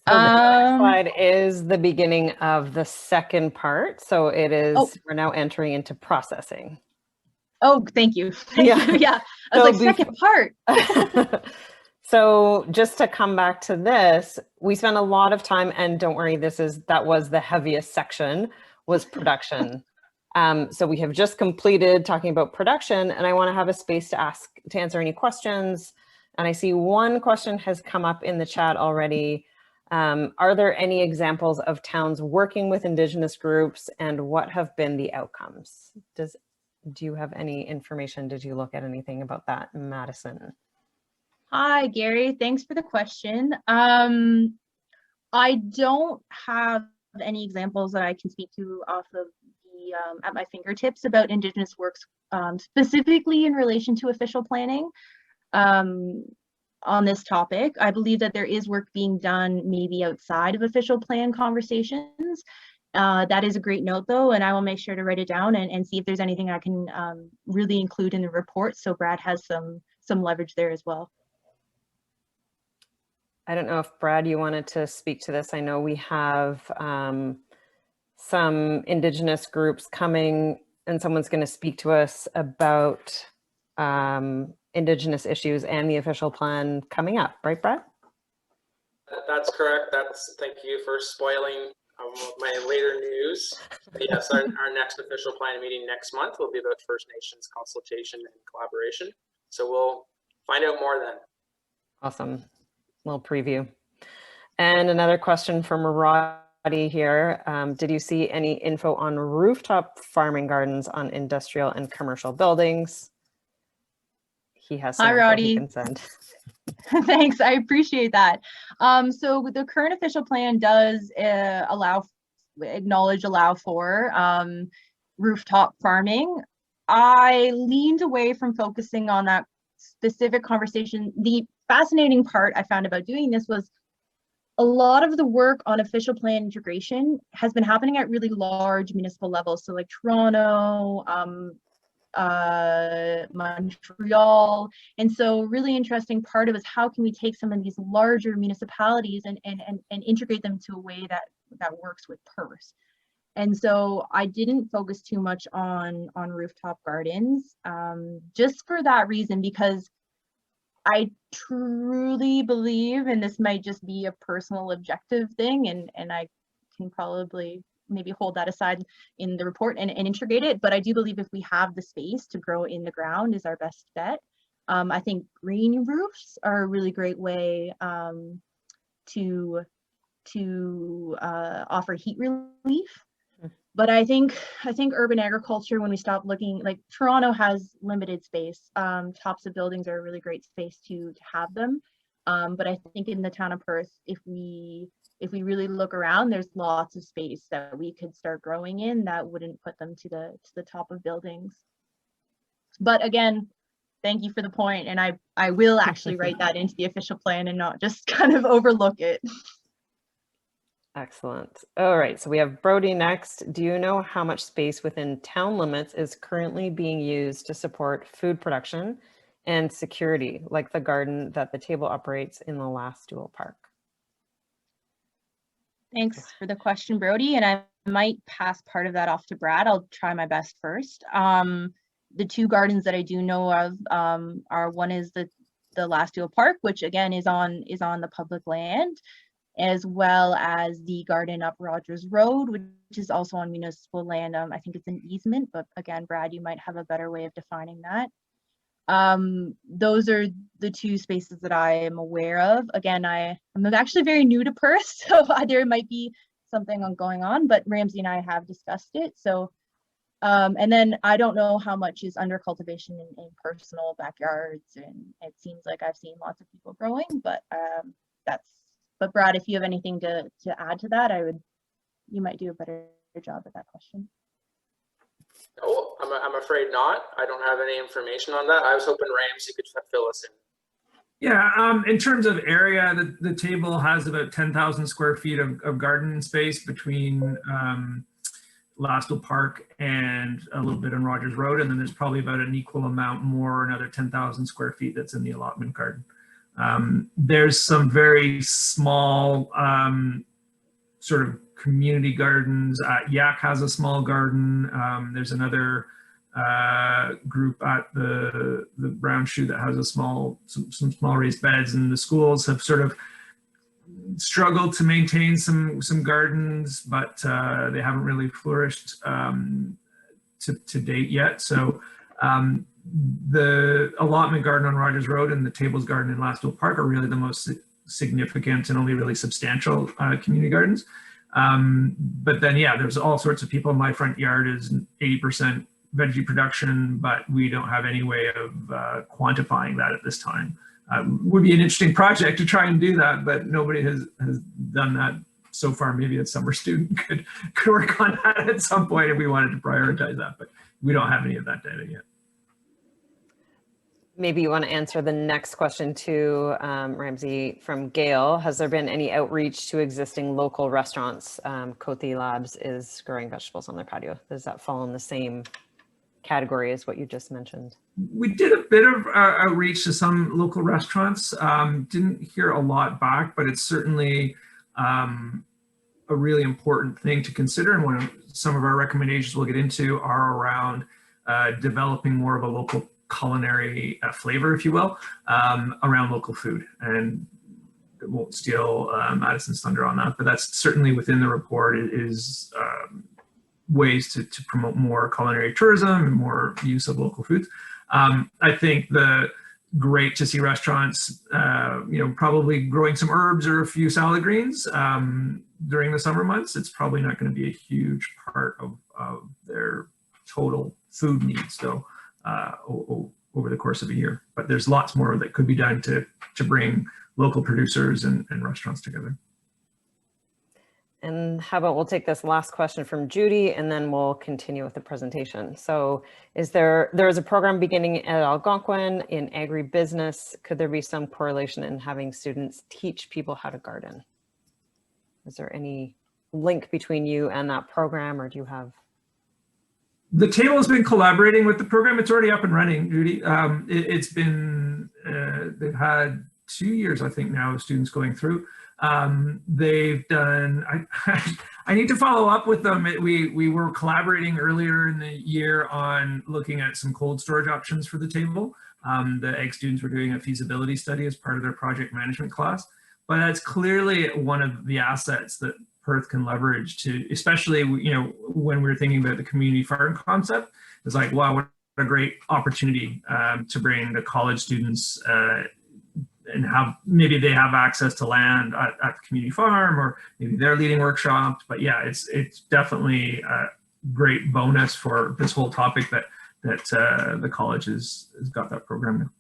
So the next slide is the beginning of the second part. So it is, we're now entering into processing. Oh, thank you. Thank you. Yeah, I was like, second part. So just to come back to this, we spent a lot of time, and don't worry, that was the heaviest section, was production. So we have just completed talking about production, and I want to have a space to answer any questions. And I see one question has come up in the chat already. Are there any examples of towns working with Indigenous groups, and what have been the outcomes? Do you have any information? Did you look at anything about that, Madison? Hi, Gary. Thanks for the question. I don't have any examples that I can speak to off of the at my fingertips about Indigenous works, specifically in relation to official planning. On this topic, I believe that there is work being done maybe outside of official plan conversations. That is a great note, though, and I will make sure to write it down and see if there's anything I can really include in the report, so Brad has some leverage there as well. I don't know if Brad, you wanted to speak to this. I know we have some Indigenous groups coming, and someone's going to speak to us about Indigenous issues and the official plan coming up, right, Brad? That's correct. Thank you for spoiling my later news. Yes, our next official plan meeting next month will be about First Nations consultation and collaboration. So we'll find out more then. Awesome. Little preview. And another question from Roddy here. Did you see any info on rooftop farming gardens on industrial and commercial buildings? He has some Hi, Roddy. he can send. Thanks, I appreciate that. So the current official plan does allow for rooftop farming. I leaned away from focusing on that specific conversation. The fascinating part I found about doing this was a lot of the work on official plan integration has been happening at really large municipal levels. So like Toronto, Montreal. And so really interesting part of it is how can we take some of these larger municipalities and integrate them to a way that works with Perth. And so I didn't focus too much on rooftop gardens, just for that reason, because I truly believe, and this might just be a personal objective thing, and I can probably maybe hold that aside in the report and integrate it, but I do believe if we have the space to grow in the ground is our best bet. I think green roofs are a really great way to offer heat relief. But I think urban agriculture, when we stop looking, like Toronto has limited space. Tops of buildings are a really great space to have them. But I think in the town of Perth, if we really look around, there's lots of space that we could start growing in that wouldn't put them to the top of buildings. But again, thank you for the point, and I will actually write that into the official plan and not just kind of overlook it. Excellent. All right, so we have Brody next. Do you know how much space within town limits is currently being used to support food production and security, like the garden that the table operates in the last dual park? Thanks for the question, Brody, and I might pass part of that off to Brad. I'll try my best first. The two gardens that I do know of are, one is the last dual park, which again is on the public land, as well as the garden up Rogers Road, which is also on municipal land. I think it's an easement, but again, Brad, you might have a better way of defining that. Those are the two spaces that I am aware of. Again, I'm actually very new to Perth, so there might be something going on, but Ramsey and I have discussed it. So, and then I don't know how much is under cultivation in personal backyards, and it seems like I've seen lots of people growing, but but Brad, if you have anything to add to that, you might do a better job at that question. No, I'm afraid not. I don't have any information on that. I was hoping Ramsey could fill us in. Yeah, in terms of area, the table has about 10,000 square feet of garden space between Lastel Park and a little bit on Rogers Road, and then there's probably about an equal amount more, another 10,000 square feet that's in the allotment garden. There's some very small sort of community gardens. Yak has a small garden. There's another group at the Brown Shoe that has some small raised beds, and the schools have sort of struggled to maintain some gardens, but they haven't really flourished to date yet. So the allotment garden on Rogers Road and the Tables Garden in Lastel Park are really the most significant and only really substantial community gardens. But then, yeah, there's all sorts of people. My front yard is 80% veggie production, but we don't have any way of quantifying that at this time. Would be an interesting project to try and do that, but nobody has done that so far. Maybe a summer student could work on that at some point if we wanted to prioritize that, but we don't have any of that data yet. Maybe you want to answer the next question too, Ramsey, from Gail. Has there been any outreach to existing local restaurants? Cothi Labs is growing vegetables on their patio. Does that fall in the same category as what you just mentioned? We did a bit of outreach to some local restaurants. Didn't hear a lot back, but it's certainly a really important thing to consider. And some of our recommendations we'll get into are around developing more of a local culinary flavor, if you will, around local food. And it won't steal Madison's thunder on that, but that's certainly within the report is ways to promote more culinary tourism and more use of local foods. I think great to see restaurants, probably growing some herbs or a few salad greens during the summer months. It's probably not going to be a huge part of their total food needs, though. Over the course of a year, but there's lots more that could be done to bring local producers and restaurants together. And how about we'll take this last question from Judy and then we'll continue with the presentation. So there is a program beginning at Algonquin in agribusiness. Could there be some correlation in having students teach people how to garden? Is there any link between you and that program, or do you have? The table has been collaborating with the program. It's already up and running, Judy. It's been, they've had 2 years, I think now, of students going through. They've done, I need to follow up with them. We were collaborating earlier in the year on looking at some cold storage options for the table. The egg students were doing a feasibility study as part of their project management class, but that's clearly one of the assets that Perth can leverage to, especially, you know, when we're thinking about the community farm concept. It's like, wow, what a great opportunity to bring the college students and have, maybe they have access to land at the community farm, or maybe they're leading workshops. But yeah, it's definitely a great bonus for this whole topic that the college has got that program now.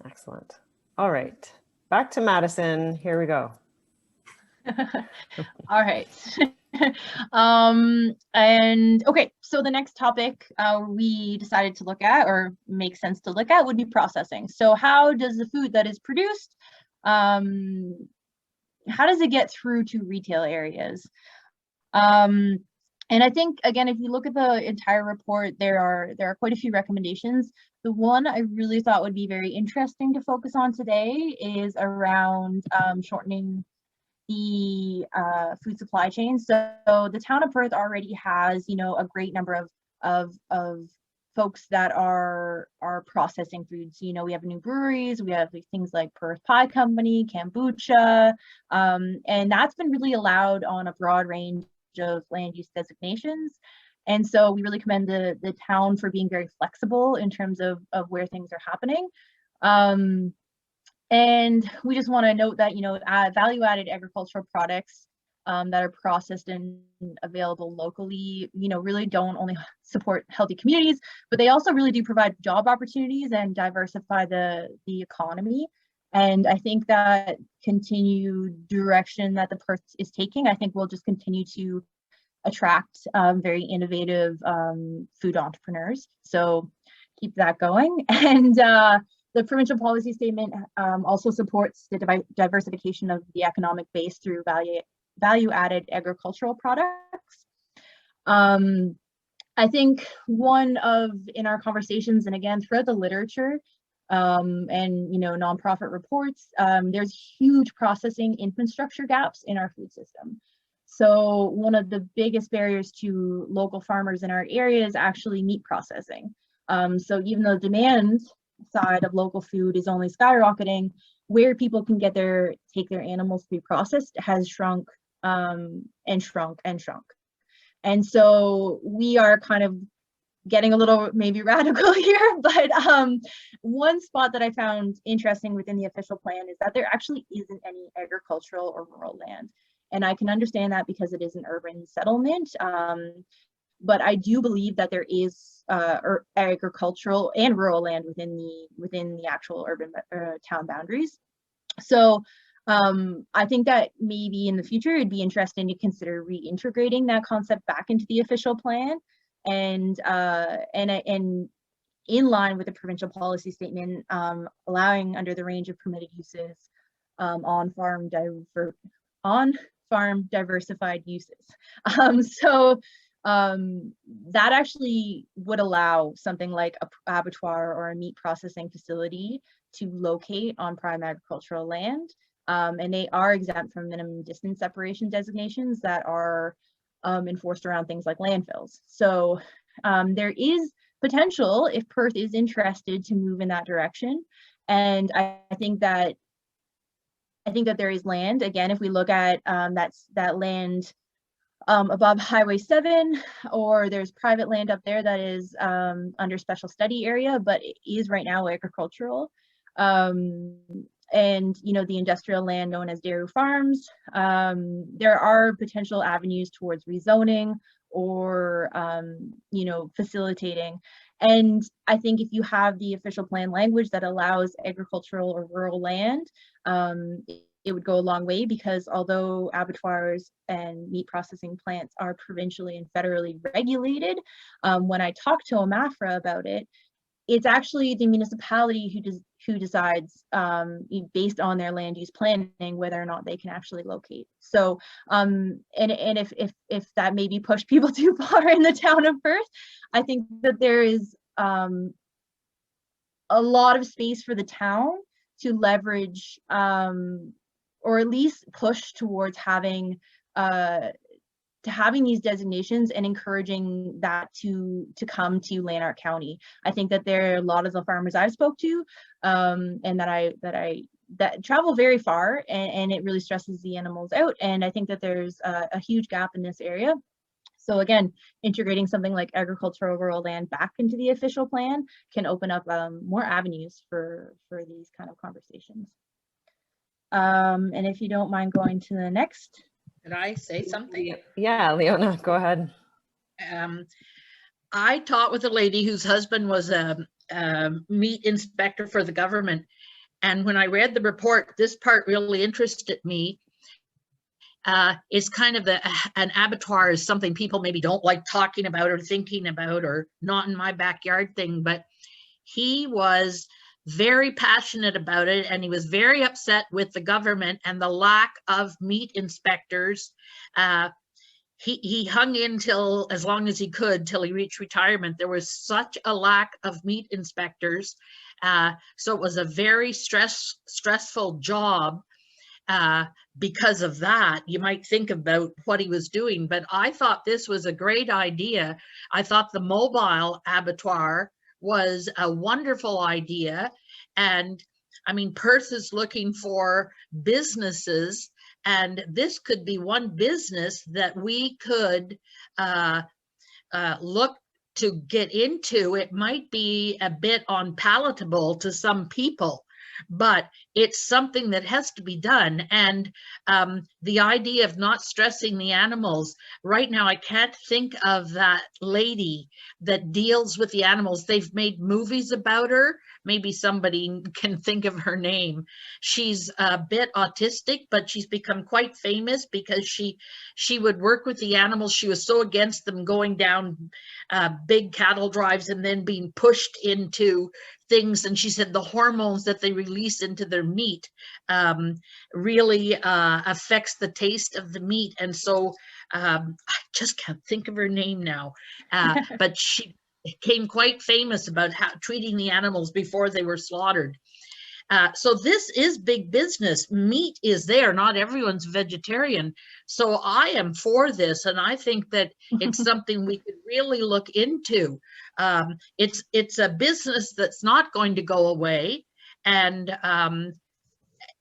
Excellent. All right, back to Madison. Here we go. All right. And okay, so the next topic we decided to look at, or makes sense to look at, would be processing. So how does the food that is produced, how does it get through to retail areas? And I think, again, if you look at the entire report, there are quite a few recommendations. The one I really thought would be very interesting to focus on today is around shortening the food supply chain. So the town of Perth already has, you know, a great number of folks that are processing foods. You know, we have new breweries, we have things like Perth Pie Company, kombucha, and that's been really allowed on a broad range of land use designations. And so we really commend the town for being very flexible in terms of where things are happening. And we just want to note that, you know, value-added agricultural products that are processed and available locally, you know, really don't only support healthy communities, but they also really do provide job opportunities and diversify the economy. And I think that continued direction that the Perth is taking, I think will just continue to attract very innovative food entrepreneurs. So keep that going. And the provincial policy statement also supports the diversification of the economic base through value-added agricultural products. I think in our conversations, and again throughout the literature and, you know, nonprofit reports, there's huge processing infrastructure gaps in our food system. So one of the biggest barriers to local farmers in our area is actually meat processing. So even though demand side of local food is only skyrocketing, where people can take their animals to be processed has shrunk and shrunk and shrunk. And so we are kind of getting a little maybe radical here, but one spot that I found interesting within the official plan is that there actually isn't any agricultural or rural land. And I can understand that because it is an urban settlement. But I do believe that there is agricultural and rural land within the actual urban town boundaries. So I think that maybe in the future it'd be interesting to consider reintegrating that concept back into the official plan, and in line with the provincial policy statement, allowing under the range of permitted uses on-farm diversified uses. So that actually would allow something like a abattoir or a meat processing facility to locate on prime agricultural land. And they are exempt from minimum distance separation designations that are enforced around things like landfills. So there is potential if Perth is interested to move in that direction. And I think that there is land. Again, if we look at that land above Highway 7, or there's private land up there that is under special study area, but it is right now agricultural. And, you know, the industrial land known as dairy farms, there are potential avenues towards rezoning or, you know, facilitating. And I think if you have the official plan language that allows agricultural or rural land, it would go a long way, because although abattoirs and meat processing plants are provincially and federally regulated, when I talked to OMAFRA about it, it's actually the municipality who decides, based on their land use planning, whether or not they can actually locate. So, and if that maybe pushed people too far in the town of Perth, I think that there is a lot of space for the town to leverage, or at least push towards having these designations and encouraging that to come to Lanark County. I think that there are a lot of the farmers I've spoke to, and that travel very far, and it really stresses the animals out. And I think that there's a huge gap in this area. So again, integrating something like agricultural rural land back into the official plan can open up more avenues for these kind of conversations. And if you don't mind going to the next. Could I say something? Yeah, Leona, go ahead. I taught with a lady whose husband was a meat inspector for the government. And when I read the report, this part really interested me. It's kind of an abattoir is something people maybe don't like talking about or thinking about, or not in my backyard thing, but he was very passionate about it, and he was very upset with the government and the lack of meat inspectors. He hung in till as long as he could till he reached retirement. There was such a lack of meat inspectors, so it was a very stressful job. Because of that, you might think about what he was doing, but I thought this was a great idea. I thought the mobile abattoir was a wonderful idea. And I mean, Perth is looking for businesses, and this could be one business that we could look to get into. It might be a bit unpalatable to some people, but it's something that has to be done. And the idea of not stressing the animals, right now I can't think of that lady that deals with the animals. They've made movies about her. Maybe somebody can think of her name. She's a bit autistic, but she's become quite famous because she would work with the animals. She was so against them going down big cattle drives and then being pushed into things. And she said the hormones that they release into their meat really affects the taste of the meat. And so I just can't think of her name now, but she became quite famous about treating the animals before they were slaughtered. So this is big business. Meat is there. Not everyone's vegetarian. So I am for this, and I think that it's something we could really look into. It's a business that's not going to go away. And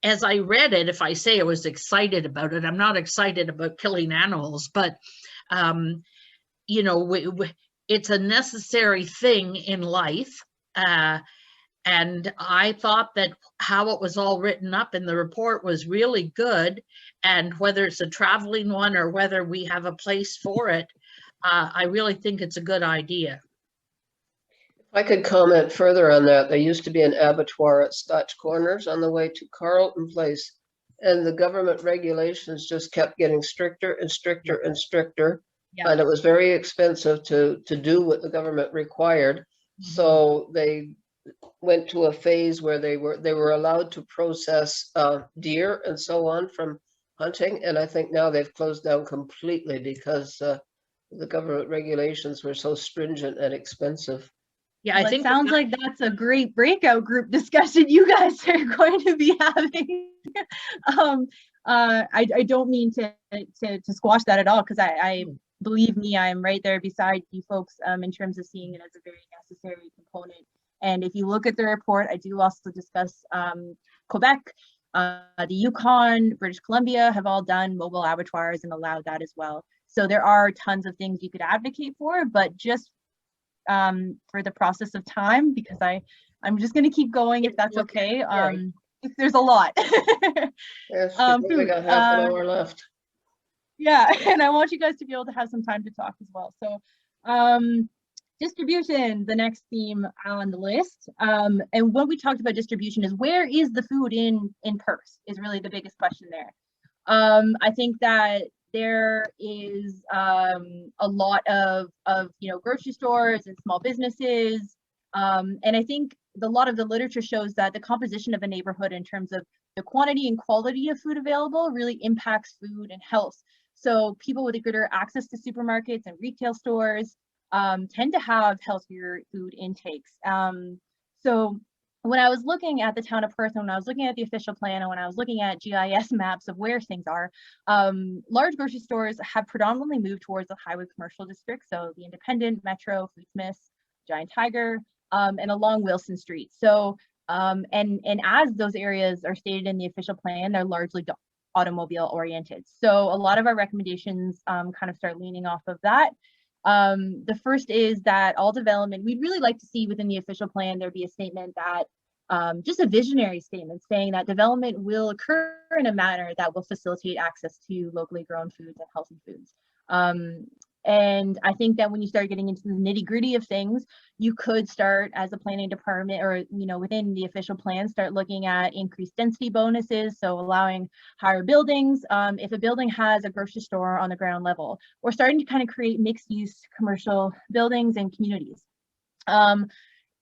as I read it, if I say I was excited about it, I'm not excited about killing animals, but you know, it's a necessary thing in life. And I thought that how it was all written up in the report was really good. And whether it's a traveling one or whether we have a place for it, I really think it's a good idea. If I could comment further on that, there used to be an abattoir at Scotch Corners on the way to Carleton Place, and the government regulations just kept getting stricter and stricter and stricter. Yeah. And it was very expensive to do what the government required. Mm-hmm. So they went to a phase where they were allowed to process deer and so on from hunting, and I think now they've closed down completely because the government regulations were so stringent and expensive. Yeah, well, I think it sounds like that's a great breakout group discussion you guys are going to be having. I don't mean to squash that at all, because I believe me, I'm right there beside you folks in terms of seeing it as a very necessary component. And if you look at the report, I do also discuss Quebec, the Yukon, British Columbia have all done mobile abattoirs and allowed that as well. So there are tons of things you could advocate for, but just for the process of time, because I'm just going to keep going if that's okay. There's a lot. Yes, we got half an hour left. Yeah, and I want you guys to be able to have some time to talk as well. So distribution, the next theme on the list. And when we talked about distribution is where is the food in purse is really the biggest question there. I think that there is a lot of grocery stores and small businesses. And I think a lot of the literature shows that the composition of a neighborhood in terms of the quantity and quality of food available really impacts food and health. So people with greater access to supermarkets and retail stores tend to have healthier food intakes. So when I was looking at the town of Perth, and when I was looking at the official plan, and when I was looking at GIS maps of where things are, large grocery stores have predominantly moved towards the highway commercial district. So the Independent, Metro, Foodsmiths, Giant Tiger, and along Wilson Street. So, and as those areas are stated in the official plan, they're largely automobile oriented. So a lot of our recommendations kind of start leaning off of that. The first is that all development, we'd really like to see within the official plan, there be a statement that, just a visionary statement saying that development will occur in a manner that will facilitate access to locally grown foods and healthy foods. And I think that when you start getting into the nitty gritty of things, you could start as a planning department or, within the official plan, start looking at increased density bonuses. So allowing higher buildings, if a building has a grocery store on the ground level, or starting to kind of create mixed use commercial buildings and communities.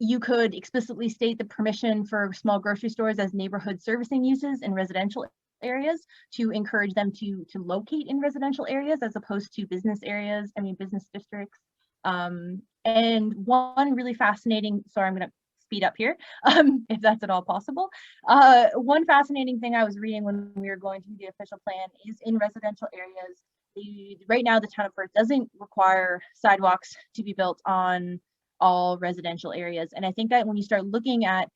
You could explicitly state the permission for small grocery stores as neighborhood servicing uses in residential areas to encourage them to locate in residential areas as opposed to business areas, business districts. And one really fascinating, sorry, I'm going to speed up here, if that's at all possible. One fascinating thing I was reading when we were going through the official plan is in residential areas, right now the town of Perth doesn't require sidewalks to be built on all residential areas. And I think that when you start looking at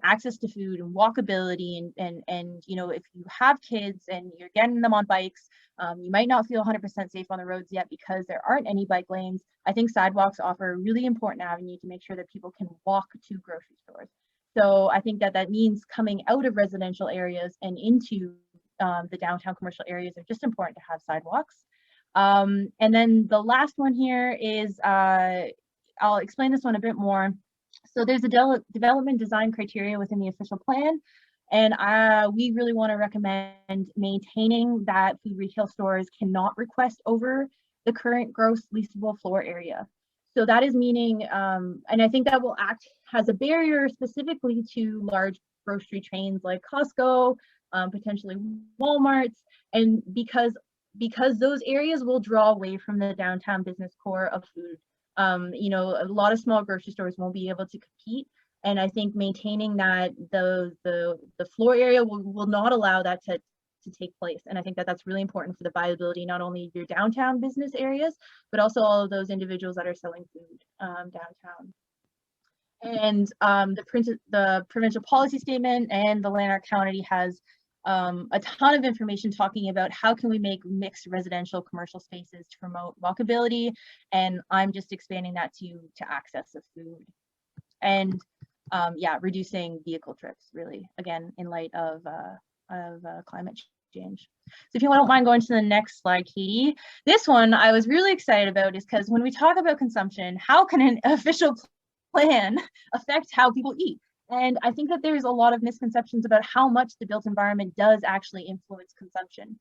access to food and walkability and if you have kids and you're getting them on bikes, you might not feel 100% safe on the roads yet because there aren't any bike lanes. I think sidewalks offer a really important avenue to make sure that people can walk to grocery stores. So I think that means coming out of residential areas and into the downtown commercial areas are just important to have sidewalks. And then the last one here is, I'll explain this one a bit more. So there's a development design criteria within the official plan, and we really want to recommend maintaining that food retail stores cannot request over the current gross leasable floor area. So that is meaning, and I think that will act as a barrier specifically to large grocery chains like Costco, potentially Walmart's, and because those areas will draw away from the downtown business core of food. A lot of small grocery stores won't be able to compete, and I think maintaining that the floor area will not allow that to take place. And I think that that's really important for the viability, not only of your downtown business areas, but also all of those individuals that are selling food downtown. And the provincial policy statement and the Lanark County has a ton of information talking about how can we make mixed residential commercial spaces to promote walkability, and I'm just expanding that to access of food and reducing vehicle trips, really, again, in light of climate change. So if you don't mind going to the next slide, Katie. This one I was really excited about is because when we talk about consumption, how can an official plan affect how people eat? And I think that there's a lot of misconceptions about how much the built environment does actually influence consumption.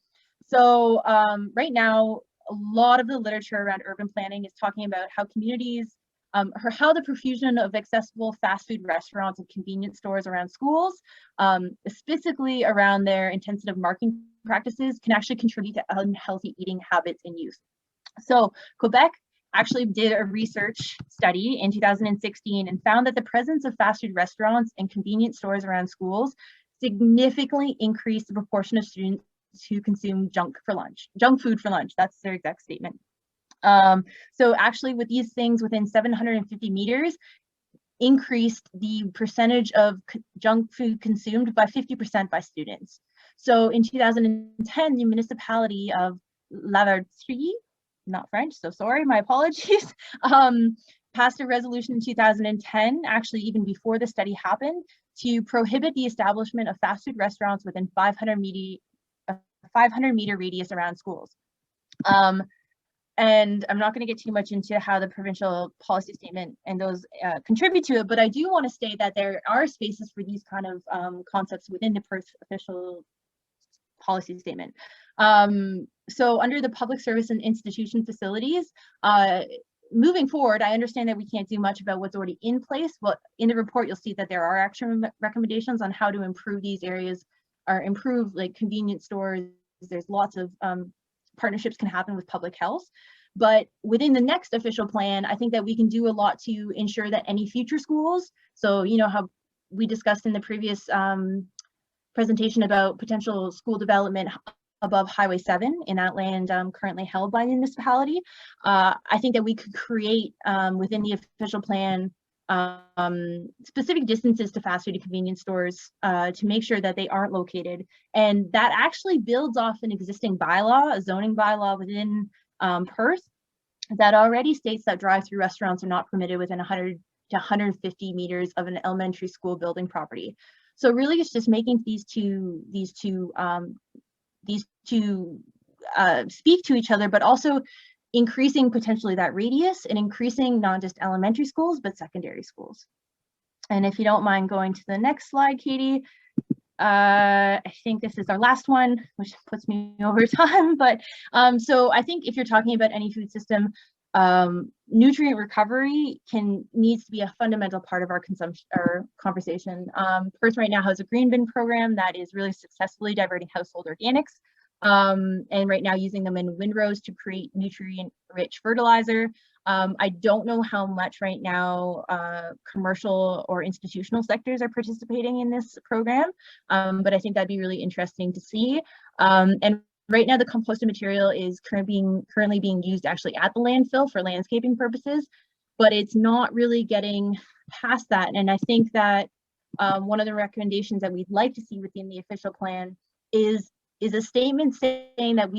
So right now, a lot of the literature around urban planning is talking about how communities, how the profusion of accessible fast food restaurants and convenience stores around schools, specifically around their intensive marketing practices, can actually contribute to unhealthy eating habits and use. So Quebec actually did a research study in 2016 and found that the presence of fast food restaurants and convenience stores around schools significantly increased the proportion of students who consume junk food for lunch. That's their exact statement. So actually with these things within 750 meters, increased the percentage of junk food consumed by 50% by students. So in 2010, the municipality of Lavaltrie, not French, so sorry, my apologies, passed a resolution in 2010, actually even before the study happened, to prohibit the establishment of fast food restaurants within 500 meter radius around schools. and I'm not going to get too much into how the provincial policy statement and those contribute to it, but I do want to state that there are spaces for these kind of concepts within the Perth official policy statement. So under the public service and institution facilities, moving forward, I understand that we can't do much about what's already in place, but in the report, you'll see that there are action recommendations on how to improve these areas, or improve like convenience stores. There's lots of partnerships can happen with public health. But within the next official plan, I think that we can do a lot to ensure that any future schools, so you know how we discussed in the previous presentation about potential school development above Highway 7 in that land currently held by the municipality. I think that we could create within the official plan specific distances to fast food and convenience stores to make sure that they aren't located. And that actually builds off an existing bylaw, a zoning bylaw within Perth that already states that drive-through restaurants are not permitted within 100 to 150 meters of an elementary school building property. So really it's just making these two speak to each other, but also increasing potentially that radius and increasing not just elementary schools, but secondary schools. And if you don't mind going to the next slide, Katie, I think this is our last one, which puts me over time. But so I think if you're talking about any food system, nutrient recovery needs to be a fundamental part of our consumption or conversation. Perth right now has a green bin program that is really successfully diverting household organics. And right now using them in windrows to create nutrient-rich fertilizer. I don't know how much right now commercial or institutional sectors are participating in this program, but I think that'd be really interesting to see. And right now the composted material is currently being used actually at the landfill for landscaping purposes, but it's not really getting past that. And I think that one of the recommendations that we'd like to see within the official plan is a statement saying that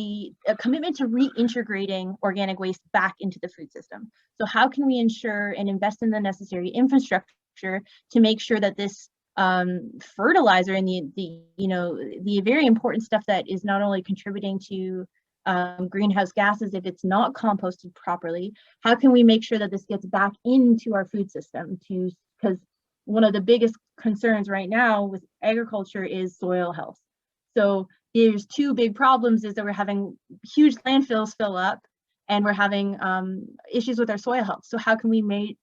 a commitment to reintegrating organic waste back into the food system. So how can we ensure and invest in the necessary infrastructure to make sure that this fertilizer and the very important stuff that is not only contributing to greenhouse gases if it's not composted properly, how can we make sure that this gets back into our food system? Because one of the biggest concerns right now with agriculture is soil health. So there's two big problems is that we're having huge landfills fill up and we're having issues with our soil health. So how can we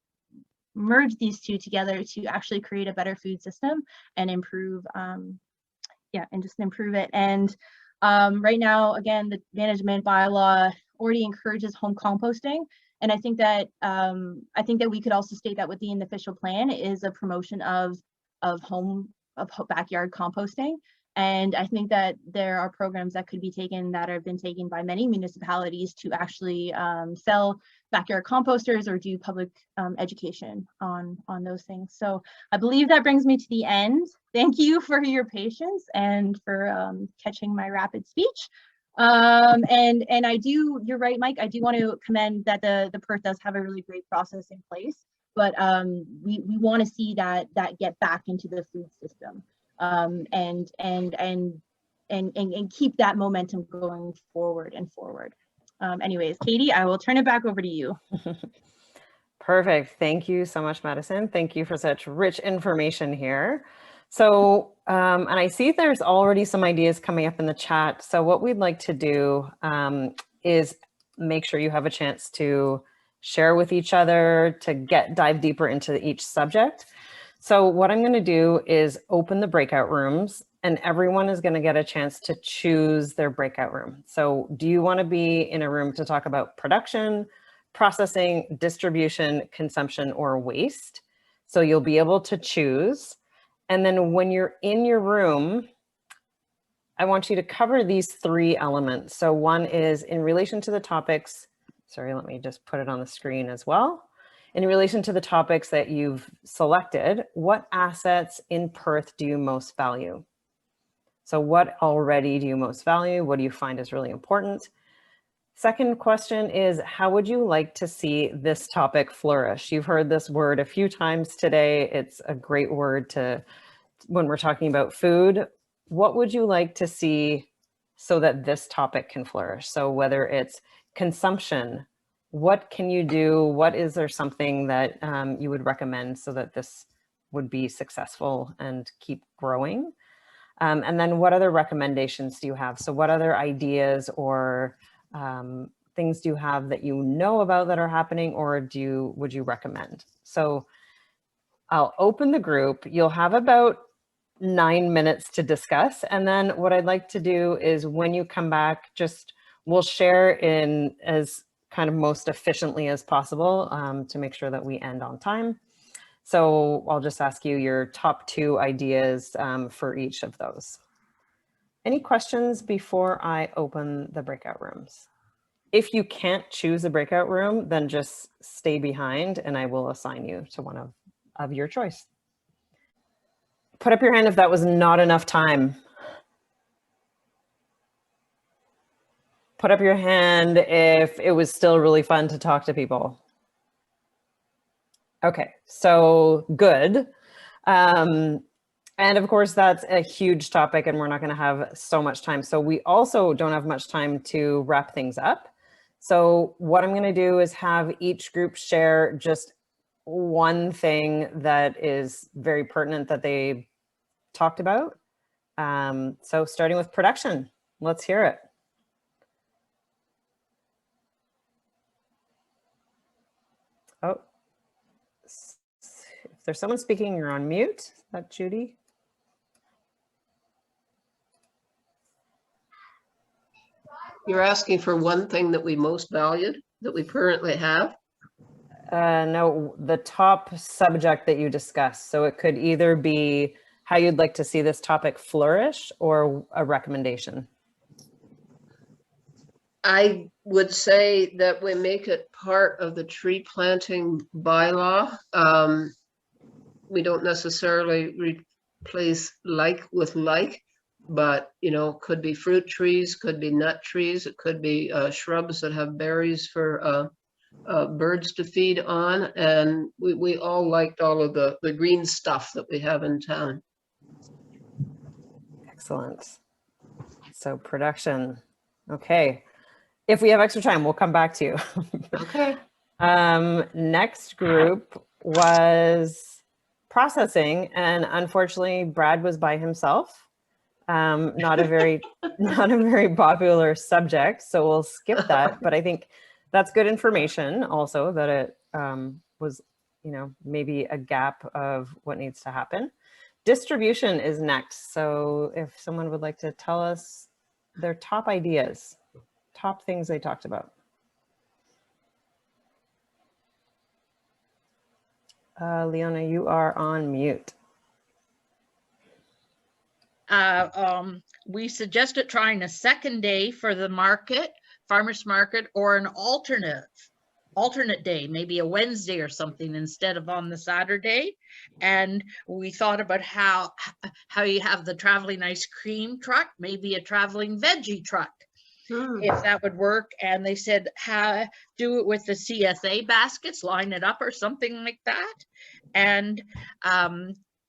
merge these two together to actually create a better food system and improve, and just improve it. And right now, again, the management bylaw already encourages home composting. And I think that we could also state that within the official plan is a promotion of backyard composting. And I think that there are programs that could be taken that have been taken by many municipalities to actually sell backyard composters or do public education on those things. So I believe that brings me to the end. Thank you for your patience and for catching my rapid speech. And you're right, Mike, I do want to commend that the Perth does have a really great process in place, but we want to see that get back into the food system. And keep that momentum going forward and forward. Anyways, Katie, I will turn it back over to you. Perfect. Thank you so much, Madison. Thank you for such rich information here. So, and I see there's already some ideas coming up in the chat. So what we'd like to do is make sure you have a chance to share with each other, to dive deeper into each subject. So what I'm going to do is open the breakout rooms and everyone is going to get a chance to choose their breakout room. So do you want to be in a room to talk about production, processing, distribution, consumption, or waste? So you'll be able to choose. And then when you're in your room, I want you to cover these three elements. So one is in relation to the topics. Sorry, let me just put it on the screen as well. In relation to the topics that you've selected, what assets in Perth do you most value? So what already do you most value? What do you find is really important? Second question is, how would you like to see this topic flourish? You've heard this word a few times today. It's a great word when we're talking about food. What would you like to see so that this topic can flourish? So whether it's consumption. What can you do? What is there something that you would recommend so that this would be successful and keep growing? And then what other recommendations do you have? So what other ideas or things do you have that you know about that are happening, or would you recommend? So I'll open the group. You'll have about 9 minutes to discuss. And then what I'd like to do is when you come back, we'll share in as kind of most efficiently as possible to make sure that we end on time. So I'll just ask you your top 2 ideas for each of those. Any questions before I open the breakout rooms? If you can't choose a breakout room, then just stay behind and I will assign you to one of your choice. Put up your hand if that was not enough time. Put up your hand if it was still really fun to talk to people. Okay, so good. And of course, that's a huge topic and we're not gonna have so much time. So we also don't have much time to wrap things up. So what I'm gonna do is have each group share just one thing that is very pertinent that they talked about. So starting with production, let's hear it. Oh, if there's someone speaking, you're on mute. Is that Judy? You're asking for one thing that we most valued, that we currently have? No, the top subject that you discussed. So it could either be how you'd like to see this topic flourish or a recommendation. I would say that we make it part of the tree planting bylaw. We don't necessarily replace like with like, but could be fruit trees, could be nut trees, it could be shrubs that have berries for birds to feed on. And we all liked all of the green stuff that we have in town. Excellent. So production. Okay. If we have extra time, we'll come back to you. Okay. Next group was processing, and unfortunately, Brad was by himself. Not a very popular subject, so we'll skip that. But I think that's good information also that it was, maybe a gap of what needs to happen. Distribution is next. So if someone would like to tell us their top ideas, top things they talked about. Leona, you are on mute. We suggested trying a second day for the market, farmers market, or an alternate day, maybe a Wednesday or something instead of on the Saturday. And we thought about how you have the traveling ice cream truck, maybe a traveling veggie truck, if that would work. And they said, do it with the CSA baskets, line it up or something like that. And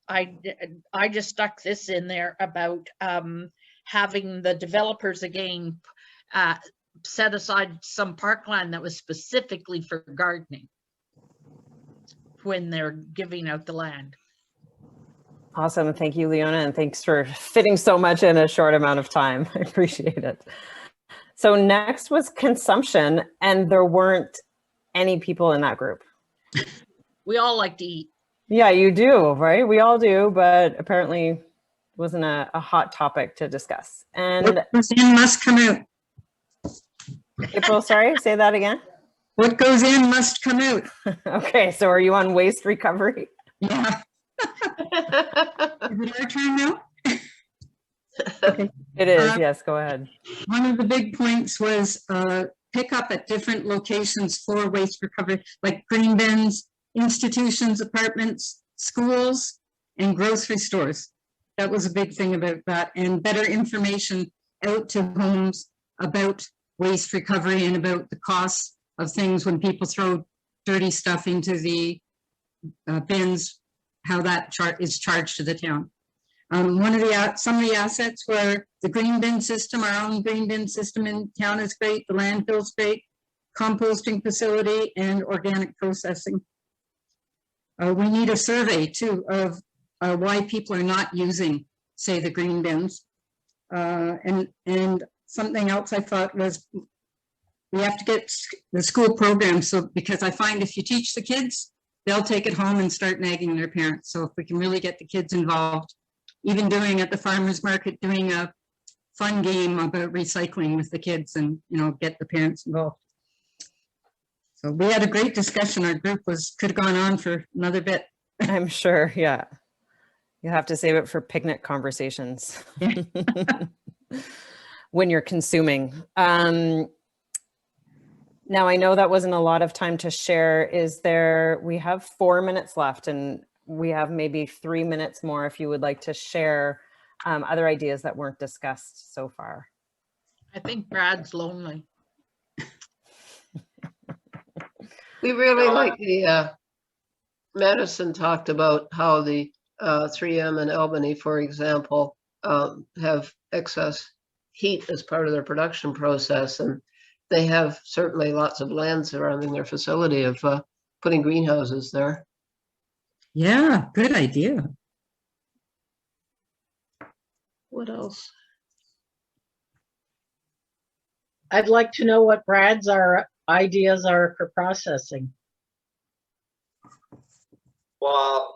I just stuck this in there about having the developers again set aside some parkland that was specifically for gardening when they're giving out the land. Awesome. Thank you, Leona. And thanks for fitting so much in a short amount of time. I appreciate it. So next was consumption, and there weren't any people in that group. We all like to eat. Yeah, you do, right? We all do, but apparently it wasn't a hot topic to discuss. And what goes in must come out. April, sorry, say that again. What goes in must come out. Okay, so are you on waste recovery? Yeah. Is it our turn now? Okay. It is, yes, go ahead. One of the big points was pick up at different locations for waste recovery, like green bins, institutions, apartments, schools, and grocery stores. That was a big thing about that, and better information out to homes about waste recovery and about the costs of things when people throw dirty stuff into the bins, how that is charged to the town. Some of the assets were the green bin system. Our own green bin system in town is great. The landfill's great. composting facility, and organic processing. We need a survey too of why people are not using, say, the green bins. And something else I thought was we have to get the school program. So because I find if you teach the kids, they'll take it home and start nagging their parents. So if we can really get the kids involved, even doing at the farmers market, doing a fun game about recycling with the kids and, you know, get the parents involved. So we had a great discussion. Our group could have gone on for another bit. I'm sure. Yeah. You have to save it for picnic conversations when you're consuming. Now I know that wasn't a lot of time to share. We have 4 minutes left and we have maybe 3 minutes more if you would like to share other ideas that weren't discussed so far. I think Brad's lonely. We really like the, Madison talked about how the 3M in Albany, for example, have excess heat as part of their production process. And they have certainly lots of land surrounding their facility of putting greenhouses there. Yeah, good idea. What else? I'd like to know what Brad's ideas are for processing. Well,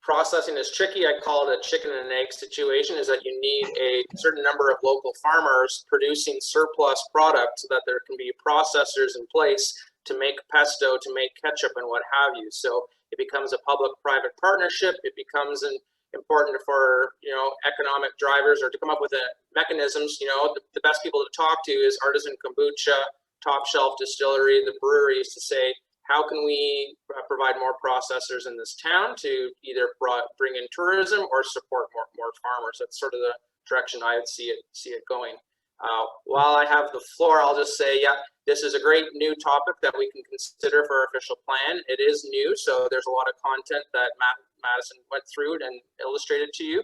processing is tricky. I call it a chicken and egg situation, is that you need a certain number of local farmers producing surplus product so that there can be processors in place to make pesto, to make ketchup and what have you. So it becomes a public-private partnership. It becomes important for, you know, economic drivers, or to come up with mechanisms. You know, the best people to talk to is Artisan Kombucha, Top Shelf Distillery, the breweries, to say, how can we provide more processors in this town to either bring in tourism or support more farmers? That's sort of the direction I would see it going. While I have the floor, I'll just say, yeah, this is a great new topic that we can consider for our official plan. It is new, so there's a lot of content that Madison went through and illustrated to you.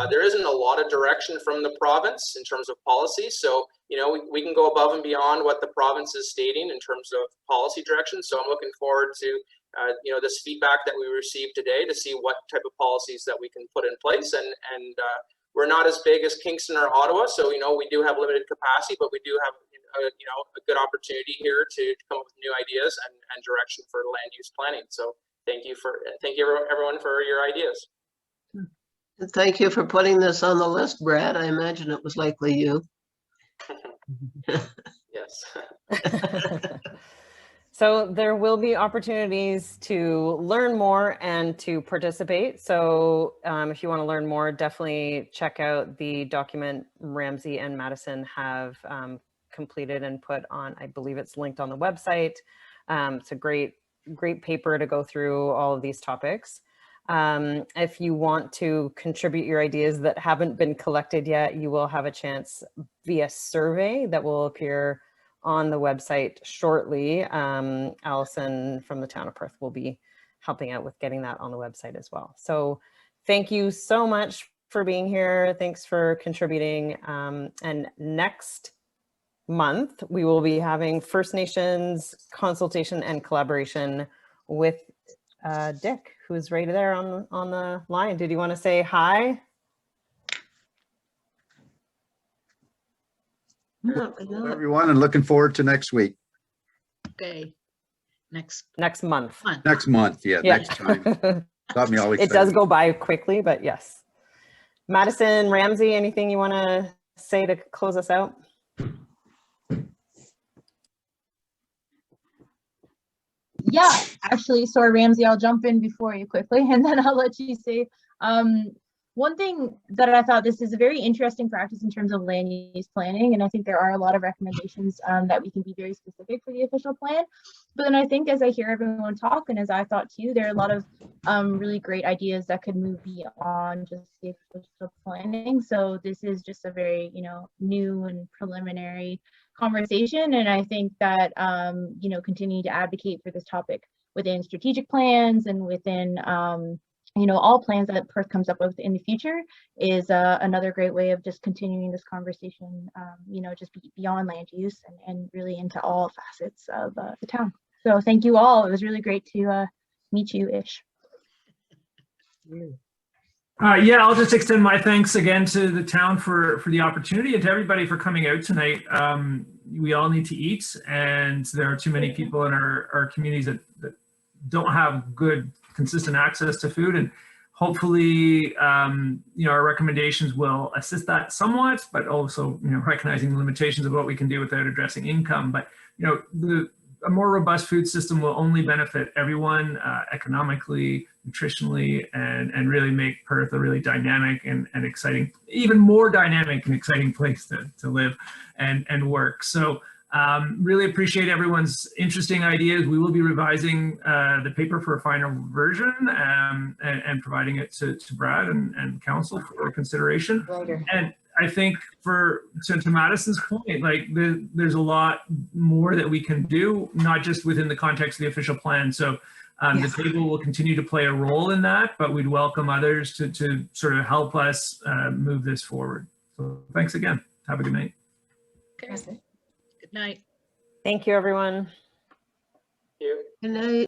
There isn't a lot of direction from the province in terms of policy. So, you know, we can go above and beyond what the province is stating in terms of policy direction. So I'm looking forward to, you know, this feedback that we received today to see what type of policies that we can put in place. And we're not as big as Kingston or Ottawa. So, you know, we do have limited capacity, but we do have, you know, a good opportunity here to come up with new ideas and direction for land use planning. So thank you everyone for your ideas. Thank you for putting this on the list, Brad. I imagine it was likely you. Yes. So there will be opportunities to learn more and to participate. So if you want to learn more, definitely check out the document Ramsey and Madison have completed and put on. I believe it's linked on the website. It's a great paper to go through all of these topics. If you want to contribute your ideas that haven't been collected yet, you will have a chance via survey that will appear on the website shortly. Allison from the town of Perth will be helping out with getting that on the website as well. So thank you so much for being here. Thanks for contributing. And next month, we will be having First Nations consultation and collaboration with Dick, who's right there on the line. Did you want to say hi? No, Everyone, and looking forward to next week. Okay. Next Month. Next month, yeah, Yeah. next time. Got me all It excited. does go by quickly, but yes. Madison, Ramsey, anything you want to say to close us out? Yeah, actually, sorry, Ramsey, I'll jump in before you quickly, and then I'll let you say. One thing that I thought, this is a very interesting practice in terms of land use planning, and I think there are a lot of recommendations that we can be very specific for the official plan. But then I think as I hear everyone talk, and as I thought too, there are a lot of really great ideas that could move beyond just the official planning. So this is just a very, new and preliminary conversation, and I think that continuing to advocate for this topic within strategic plans and within all plans that Perth comes up with in the future is another great way of just continuing this conversation, just beyond land use and really into all facets of the town. So thank you all. It was really great to meet you, Ish. Yeah, I'll just extend my thanks again to the town for the opportunity and to everybody for coming out tonight. We all need to eat, and there are too many people in our communities that don't have good, consistent access to food. And hopefully, our recommendations will assist that somewhat, but also, recognizing the limitations of what we can do without addressing income. But, a more robust food system will only benefit everyone economically, nutritionally, and really make Perth a really dynamic and exciting, even more dynamic and exciting place to live and work. So really appreciate everyone's interesting ideas. We will be revising the paper for a final version and providing it to Brad and council for consideration. And I think to Madison's point, there's a lot more that we can do, not just within the context of the official plan. So the table will continue to play a role in that, but we'd welcome others to sort of help us move this forward. So thanks again. Have a good night. Okay. Good night. Thank you, everyone. You. Good night.